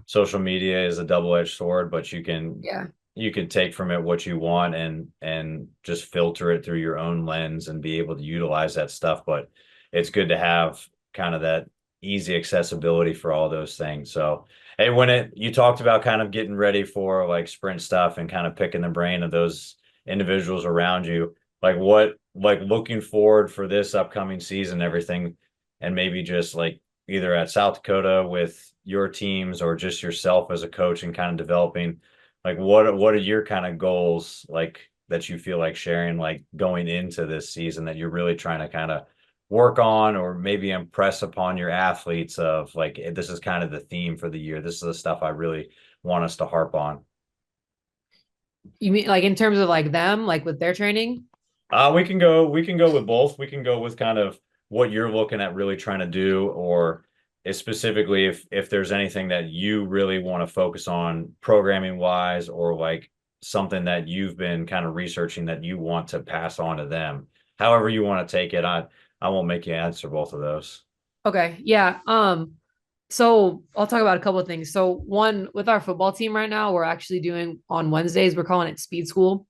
social media is a double-edged sword, but you can Yeah. you could take from it what you want and just filter it through your own lens and be able to utilize that stuff. But it's good to have kind of that easy accessibility for all those things. So, hey, when you talked about kind of getting ready for like sprint stuff and kind of picking the brain of those individuals around you, like what, like looking forward for this upcoming season, everything, and maybe just like either at South Dakota with your teams or just yourself as a coach and kind of developing, like what are your kind of goals like that you feel like sharing like going into this season that you're really trying to kind of work on or maybe impress upon your athletes of like this is kind of the theme for the year. This is the stuff I really want us to harp on. You mean like in terms of like them, like with their training? We can go with both. We can go with kind of what you're looking at really trying to do, or specifically if there's anything that you really want to focus on programming wise, or like something that you've been kind of researching that you want to pass on to them. However you want to take it, I won't make you answer both of those. Okay. Yeah. So I'll talk about a couple of things. So one, with our football team right now, we're actually doing on Wednesdays, we're calling it speed school.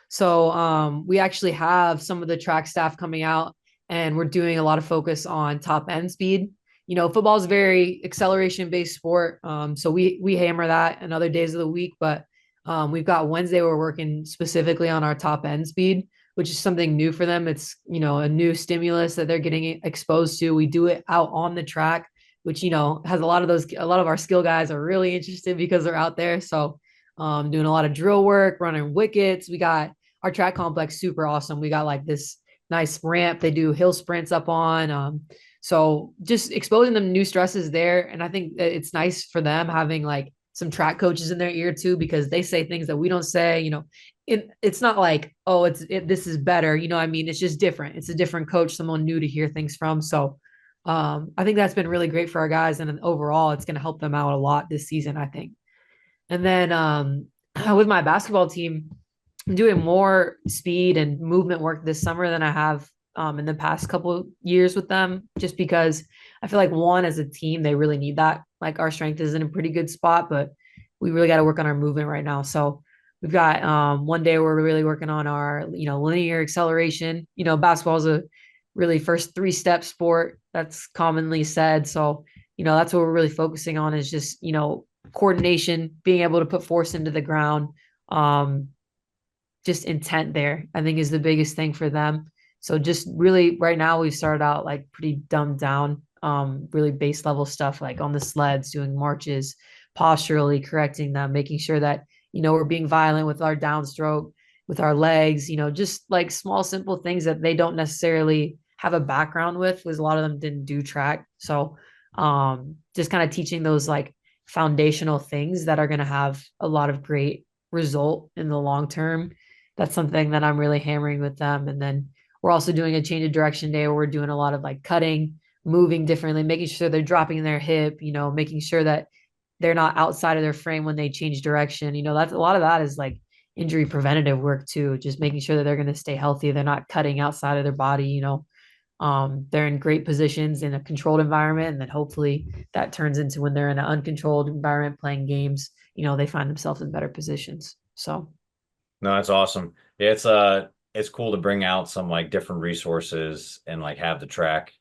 So we actually have some of the track staff coming out and we're doing a lot of focus on top end speed. Football is a very acceleration based sport. So we hammer that in other days of the week, but we've got Wednesday we're working specifically on our top end speed, which is something new for them. It's a new stimulus that they're getting exposed to. We do it out on the track, which has a lot of our skill guys are really interested because they're out there. So doing a lot of drill work, running wickets. We got our track complex super awesome. We got like this nice ramp they do hill sprints up on. So just exposing them to new stresses there. And I think it's nice for them having like some track coaches in their ear too, because they say things that we don't say. It's not like, oh, this is better. I mean, it's just different. It's a different coach, someone new to hear things from. So I think that's been really great for our guys. And overall, it's going to help them out a lot this season, I think. And then with my basketball team, I'm doing more speed and movement work this summer than I have in the past couple of years with them, just because I feel like one, as a team, they really need that. Like our strength is in a pretty good spot, but we really got to work on our movement right now. So we've got one day where we're really working on our, linear acceleration. Basketball is a really first three-step sport that's commonly said. So, that's what we're really focusing on is just, coordination, being able to put force into the ground. Just intent there, I think is the biggest thing for them. So just really right now we've started out like pretty dumbed down, really base level stuff like on the sleds, doing marches, posturally correcting them, making sure that, we're being violent with our downstroke, with our legs, just like small, simple things that they don't necessarily have a background with, because a lot of them didn't do track. So just kind of teaching those like foundational things that are going to have a lot of great result in the long term. That's something that I'm really hammering with them. And then we're also doing a change of direction day where we're doing a lot of like cutting, moving differently, making sure they're dropping their hip, making sure that they're not outside of their frame when they change direction. That's a lot of that is like injury preventative work too, just making sure that they're going to stay healthy. They're not cutting outside of their body. They're in great positions in a controlled environment. And then hopefully that turns into when they're in an uncontrolled environment playing games, they find themselves in better positions. So No, that's awesome. Yeah, it's cool to bring out some like different resources and like have the track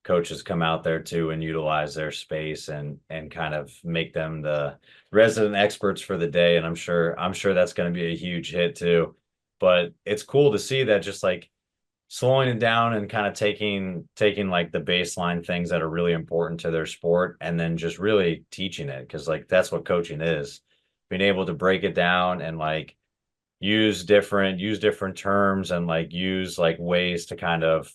coaches come out there too and utilize their space and kind of make them the resident experts for the day. And I'm sure that's going to be a huge hit too. But it's cool to see that just like slowing it down and kind of taking like the baseline things that are really important to their sport and then just really teaching it, because like that's what coaching is, being able to break it down and like use different terms and like use like ways to kind of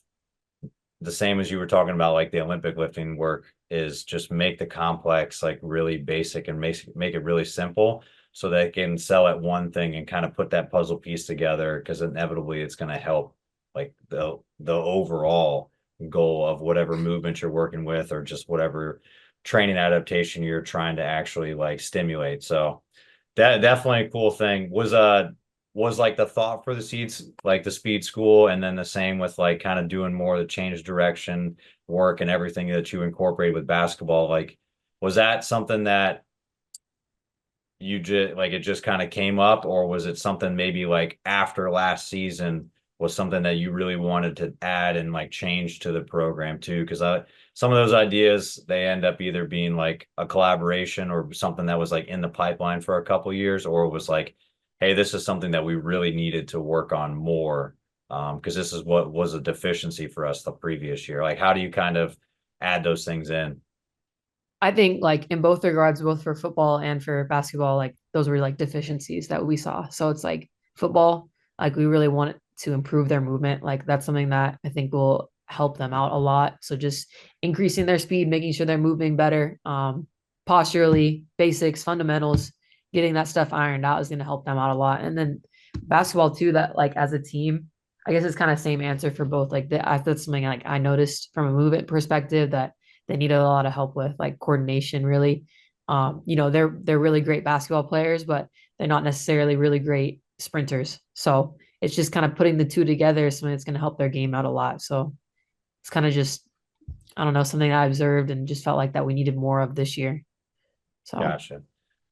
the same as you were talking about like the Olympic lifting work is just make the complex like really basic and make it really simple so they can sell at one thing and kind of put that puzzle piece together, because inevitably it's going to help like the overall goal of whatever movement you're working with or just whatever training adaptation you're trying to actually like stimulate. So that definitely a cool thing was like the thought for the seeds, like the speed school, and then the same with like kind of doing more of the change direction work and everything that you incorporate with basketball. Like, was that something that you just like it just kind of came up, or was it something maybe like after last season was something that you really wanted to add and like change to the program too? Because some of those ideas they end up either being like a collaboration or something that was like in the pipeline for a couple years, or it was like, hey, this is something that we really needed to work on more, because this is what was a deficiency for us the previous year. Like, how do you kind of add those things in? I think like in both regards, both for football and for basketball, like those were like deficiencies that we saw. So it's like football, like we really want to improve their movement. Like that's something that I think will help them out a lot. So just increasing their speed, making sure they're moving better, posturally, basics, fundamentals, getting that stuff ironed out is going to help them out a lot. And then basketball too, that like as a team, I guess it's kind of same answer for both. Like that's something like I noticed from a movement perspective that they needed a lot of help with, like coordination, really. They're really great basketball players, but they're not necessarily really great sprinters. So it's just kind of putting the two together is something that's going to help their game out a lot. So it's kind of just, I don't know, something I observed and just felt like that we needed more of this year. So Gotcha.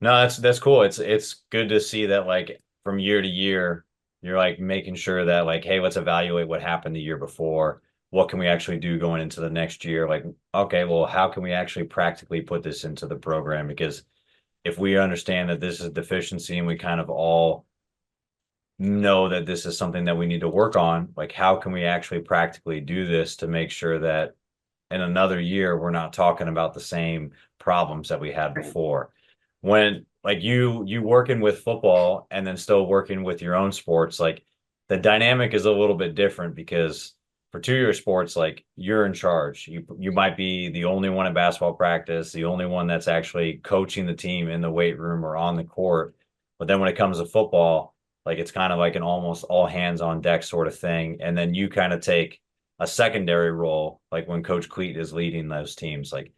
No, that's cool. It's good to see that like from year to year, you're like making sure that like, hey, let's evaluate what happened the year before. What can we actually do going into the next year? Like, okay, well, how can we actually practically put this into the program? Because if we understand that this is a deficiency and we kind of all know that this is something that we need to work on, like how can we actually practically do this to make sure that in another year we're not talking about the same problems that we had before? When like you working with football and then still working with your own sports, like the dynamic is a little bit different because for two-year sports, like you're in charge. You might be the only one at basketball practice, the only one that's actually coaching the team in the weight room or on the court. But then when it comes to football, like it's kind of like an almost all hands on deck sort of thing. And then you kind of take a secondary role, like when Coach Cleat is leading those teams, like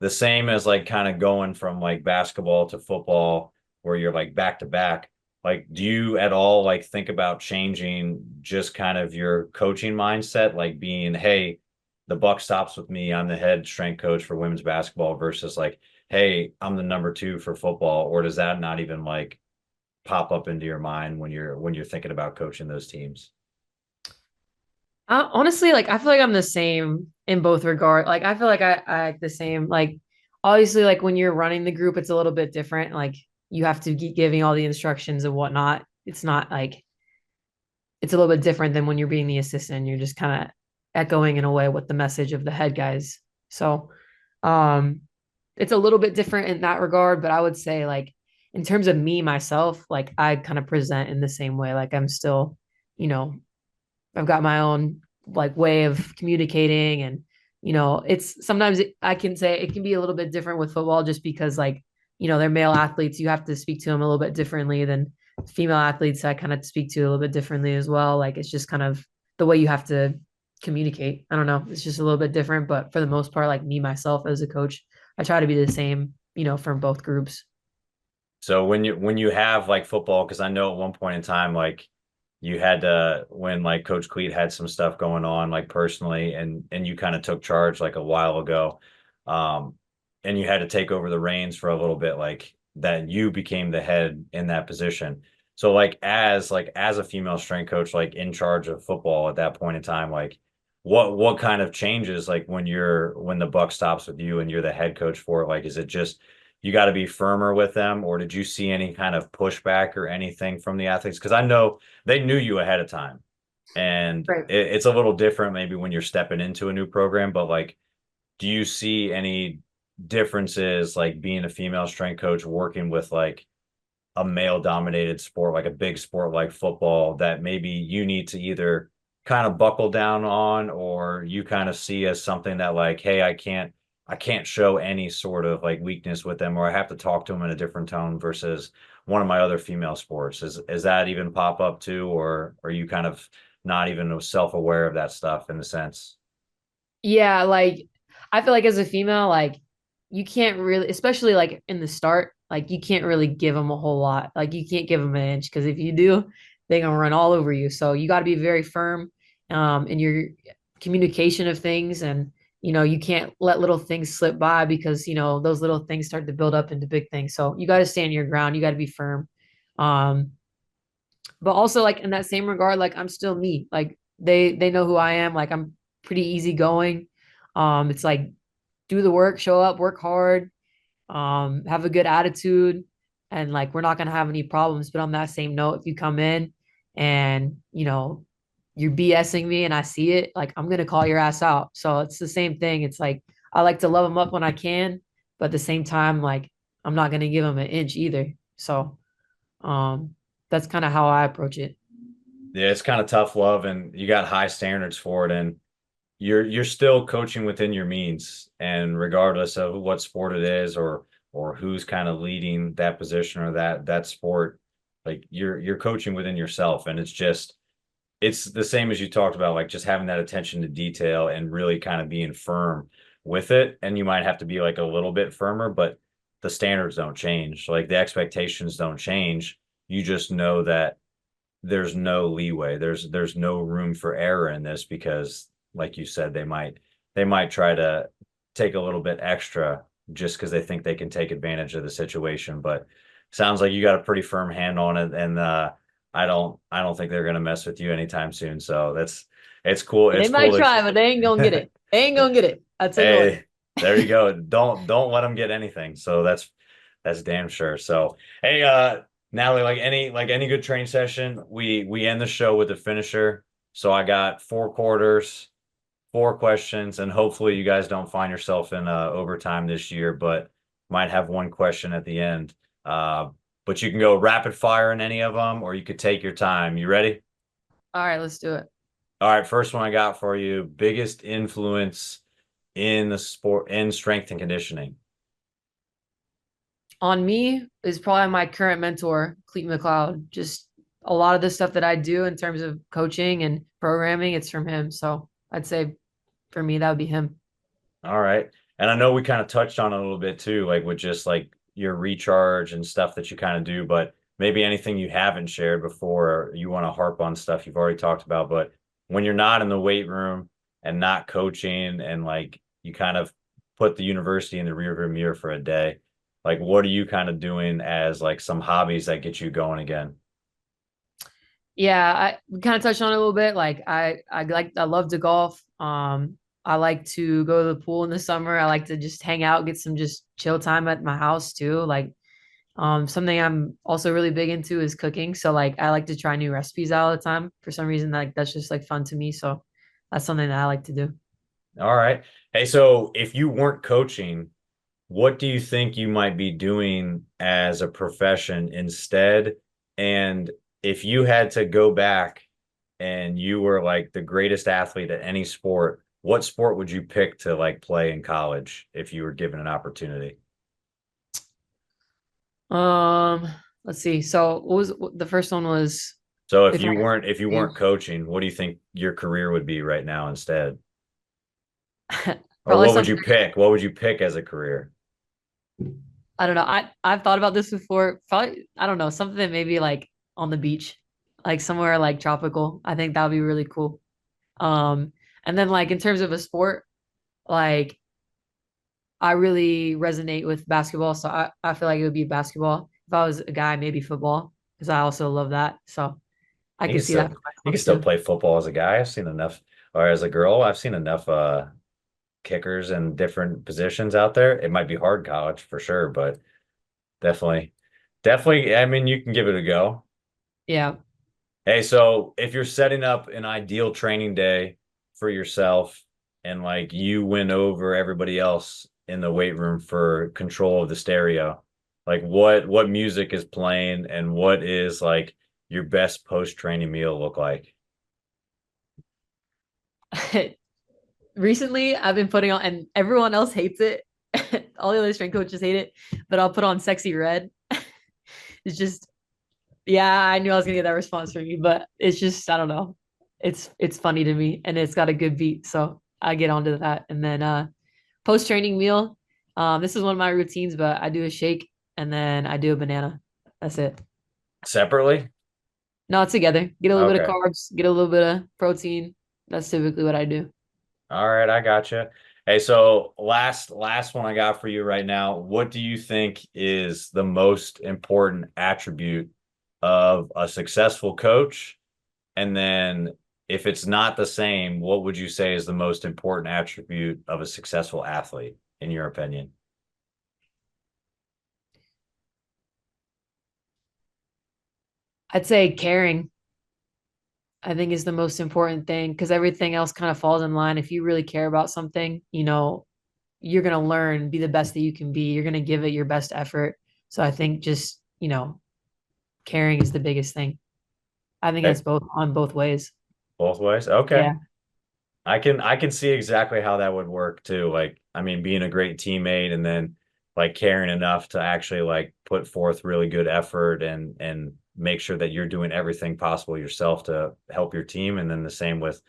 the same as like kind of going from like basketball to football, where you're like back to back. Like, do you at all like think about changing just kind of your coaching mindset, like being, hey, the buck stops with me. I'm the head strength coach for women's basketball versus like, hey, I'm the number two for football, or does that not even like pop up into your mind when you're thinking about coaching those teams? honestly, like I feel like I'm the same in both regard. Like I feel like I act the same. Like obviously, like when you're running the group, it's a little bit different. Like you have to keep giving all the instructions and whatnot. It's not like it's a little bit different than when you're being the assistant. You're just kind of echoing in a way what the message of the head guys. So um it's a little bit different in that regard, but I would say like in terms of me myself, like I kind of present in the same way. Like I'm still, you know, I've got my own like way of communicating and it's sometimes I can say it can be a little bit different with football just because like, they're male athletes. You have to speak to them a little bit differently than female athletes. I kind of speak to a little bit differently as well. Like it's just kind of the way you have to communicate. I don't know. It's just a little bit different, but for the most part, like me myself as a coach, I try to be the same, from both groups. So when you have like football, because I know at one point in time, like you had to when like Coach Cleat had some stuff going on like personally, and you kind of took charge like a while ago, um, and you had to take over the reins for a little bit, like that you became the head in that position. So like as a female strength coach, like in charge of football at that point in time, like what kind of changes like when the buck stops with you and you're the head coach for it? Like, is it just you got to be firmer with them, or did you see any kind of pushback or anything from the athletes? Because I know they knew you ahead of time, and Right. it's a little different maybe when you're stepping into a new program. But like, do you see any differences like being a female strength coach working with like a male dominated sport, like a big sport like football, that maybe you need to either kind of buckle down on, or you kind of see as something that like, hey, I can't show any sort of like weakness with them, or I have to talk to them in a different tone versus one of my other female sports? Is that even pop up too, or are you kind of not even self-aware of that stuff in a sense? Yeah, like I feel like as a female, like you can't really, especially like in the start, like you can't really give them a whole lot. Like you can't give them an inch because if you do, they're gonna run all over you. So you got to be very firm in your communication of things and you can't let little things slip by because, those little things start to build up into big things. So you got to stand your ground. You got to be firm. Um, but also like in that same regard, like I'm still me. Like they know who I am. Like I'm pretty easygoing. It's like do the work, show up, work hard, have a good attitude, and like we're not gonna have any problems. But on that same note, if you come in and you're BSing me and I see it, like I'm gonna call your ass out. So it's the same thing. It's like I like to love them up when I can, but at the same time, like I'm not gonna give them an inch either. So um that's kind of how I approach it. Yeah, it's kind of tough love, and you got high standards for it, and you're still coaching within your means, and regardless of what sport it is or who's kind of leading that position or that sport, like you're coaching within yourself, and it's the same as you talked about, like just having that attention to detail and really kind of being firm with it. And you might have to be like a little bit firmer, but the standards don't change, like the expectations don't change. You just know that there's no leeway. There's no room for error in this because, like you said, they might try to take a little bit extra just because they think they can take advantage of the situation. But sounds like you got a pretty firm hand on it, and I don't think they're gonna mess with you anytime soon. So it's cool. They It's might cool try, but they ain't gonna get that it. They ain't gonna get it. I tell you what. hey, there you go. Don't let them get anything. So that's damn sure. So hey, Natalie, like any good training session, we end the show with a finisher. So I got 4 quarters, 4 questions, and hopefully you guys don't find yourself in overtime this year, but might have one question at the end. But you can go rapid fire in any of them, or you could take your time. You ready? All right, let's do it. All right, first one I got for you. Biggest influence in the sport in strength and conditioning. On me is probably my current mentor, Cleet McLeod. Just a lot of the stuff that I do in terms of coaching and programming, it's from him. So I'd say for me, that would be him. All right. And I know we kind of touched on it a little bit too, like with just like your recharge and stuff that you kind of do, but maybe anything you haven't shared before, you want to harp on stuff you've already talked about. But when you're not in the weight room and not coaching and like you kind of put the university in the rearview mirror for a day, like what are you kind of doing as like some hobbies that get you going again? Yeah, we kind of touched on it a little bit. Like I love to golf. I like to go to the pool in the summer. I like to just hang out, get some just chill time at my house too. Like something I'm also really big into is cooking. So like I like to try new recipes all the time. For some reason, like that's just like fun to me. So that's something that I like to do. All right. Hey, so if you weren't coaching, what do you think you might be doing as a profession instead? And if you had to go back and you were like the greatest athlete at any sport, what sport would you pick to like play in college if you were given an opportunity? Um, let's see. So what was the first one was So if if you weren't if you I weren't coaching, what do you think your career would be right now instead? Or probably what would something. you pick? What would you pick as a career? I don't know. I've thought about this before. Probably I don't know, something maybe like on the beach, like somewhere like tropical. I think that would be really cool. Um, and then like in terms of a sport, like I really resonate with basketball, so I feel like it would be basketball. If I was a guy, maybe football, because I also love that. So I You could can see that still for you can myself still too. play football as a guy. I've seen enough, or as a girl, I've seen enough kickers in different positions out there. It might be hard college for sure, but definitely, definitely. I mean, you can give it a go. Yeah. Hey, so if you're setting up an ideal training day for yourself and like you win over everybody else in the weight room for control of the stereo, like what music is playing and what is like your best post-training meal look like? Recently, I've been putting on, and everyone else hates it. All the other strength coaches hate it, but I'll put on Sexy Red. It's just, yeah, I knew I was gonna get that response from you, but it's just, I don't know. It's funny to me, and it's got a good beat, so I get onto that. And then post training meal, this is one of my routines, but I do a shake and then I do a banana. That's it. Separately? No, it's together. Get a little bit of Okay. carbs, get a little bit of protein. That's typically what I do. All right, I gotcha. Hey, so last one I got for you right now. What do you think is the most important attribute of a successful coach? And then if it's not the same, what would you say is the most important attribute of a successful athlete, in your opinion? I'd say caring, I think, is the most important thing because everything else kind of falls in line. If you really care about something, you're going to learn, be the best that you can be. You're going to give it your best effort. So I think just, caring is the biggest thing. I think Okay. that's both on both ways. Both ways? Okay. Yeah. I can see exactly how that would work too. Like, I mean, being a great teammate and then like caring enough to actually like put forth really good effort and make sure that you're doing everything possible yourself to help your team. And then the same with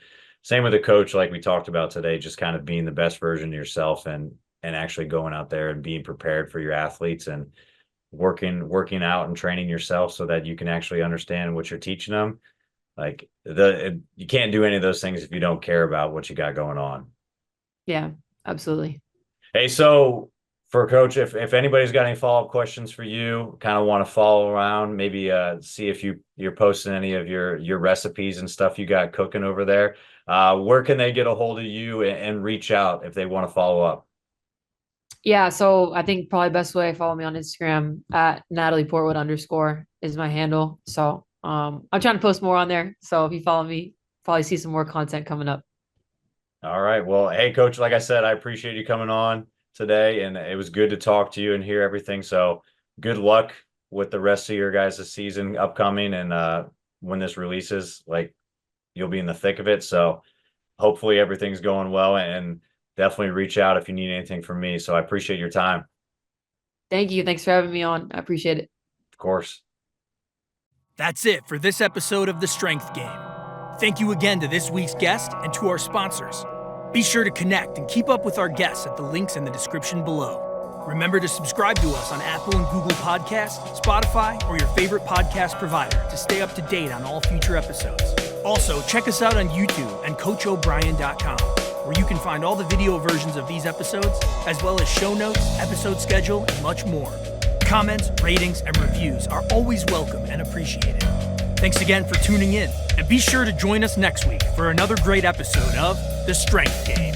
the coach, like we talked about today, just kind of being the best version of yourself and actually going out there and being prepared for your athletes and working out and training yourself so that you can actually understand what you're teaching them. Like you can't do any of those things if you don't care about what you got going on. Yeah, absolutely. Hey, so for Coach, if anybody's got any follow-up questions for you, kind of want to follow around, maybe see if you're posting any of your recipes and stuff you got cooking over there. Where can they get a hold of you and reach out if they want to follow up? Yeah. So I think probably best way, follow me on Instagram at Natalie Portwood _ is my handle. So I'm trying to post more on there. So if you follow me, probably see some more content coming up. All right. Well, hey, Coach, like I said, I appreciate you coming on today, and it was good to talk to you and hear everything. So good luck with the rest of your guys' season upcoming, and when this releases, like you'll be in the thick of it. So hopefully everything's going well, and definitely reach out if you need anything from me. So I appreciate your time. Thank you. Thanks for having me on. I appreciate it. Of course. That's it for this episode of The Strength Game. Thank you again to this week's guest and to our sponsors. Be sure to connect and keep up with our guests at the links in the description below. Remember to subscribe to us on Apple and Google Podcasts, Spotify, or your favorite podcast provider to stay up to date on all future episodes. Also, check us out on YouTube and CoachO'Brien.com, where you can find all the video versions of these episodes, as well as show notes, episode schedule, and much more. Comments, ratings, and reviews are always welcome and appreciated. Thanks again for tuning in, and be sure to join us next week for another great episode of The Strength Game.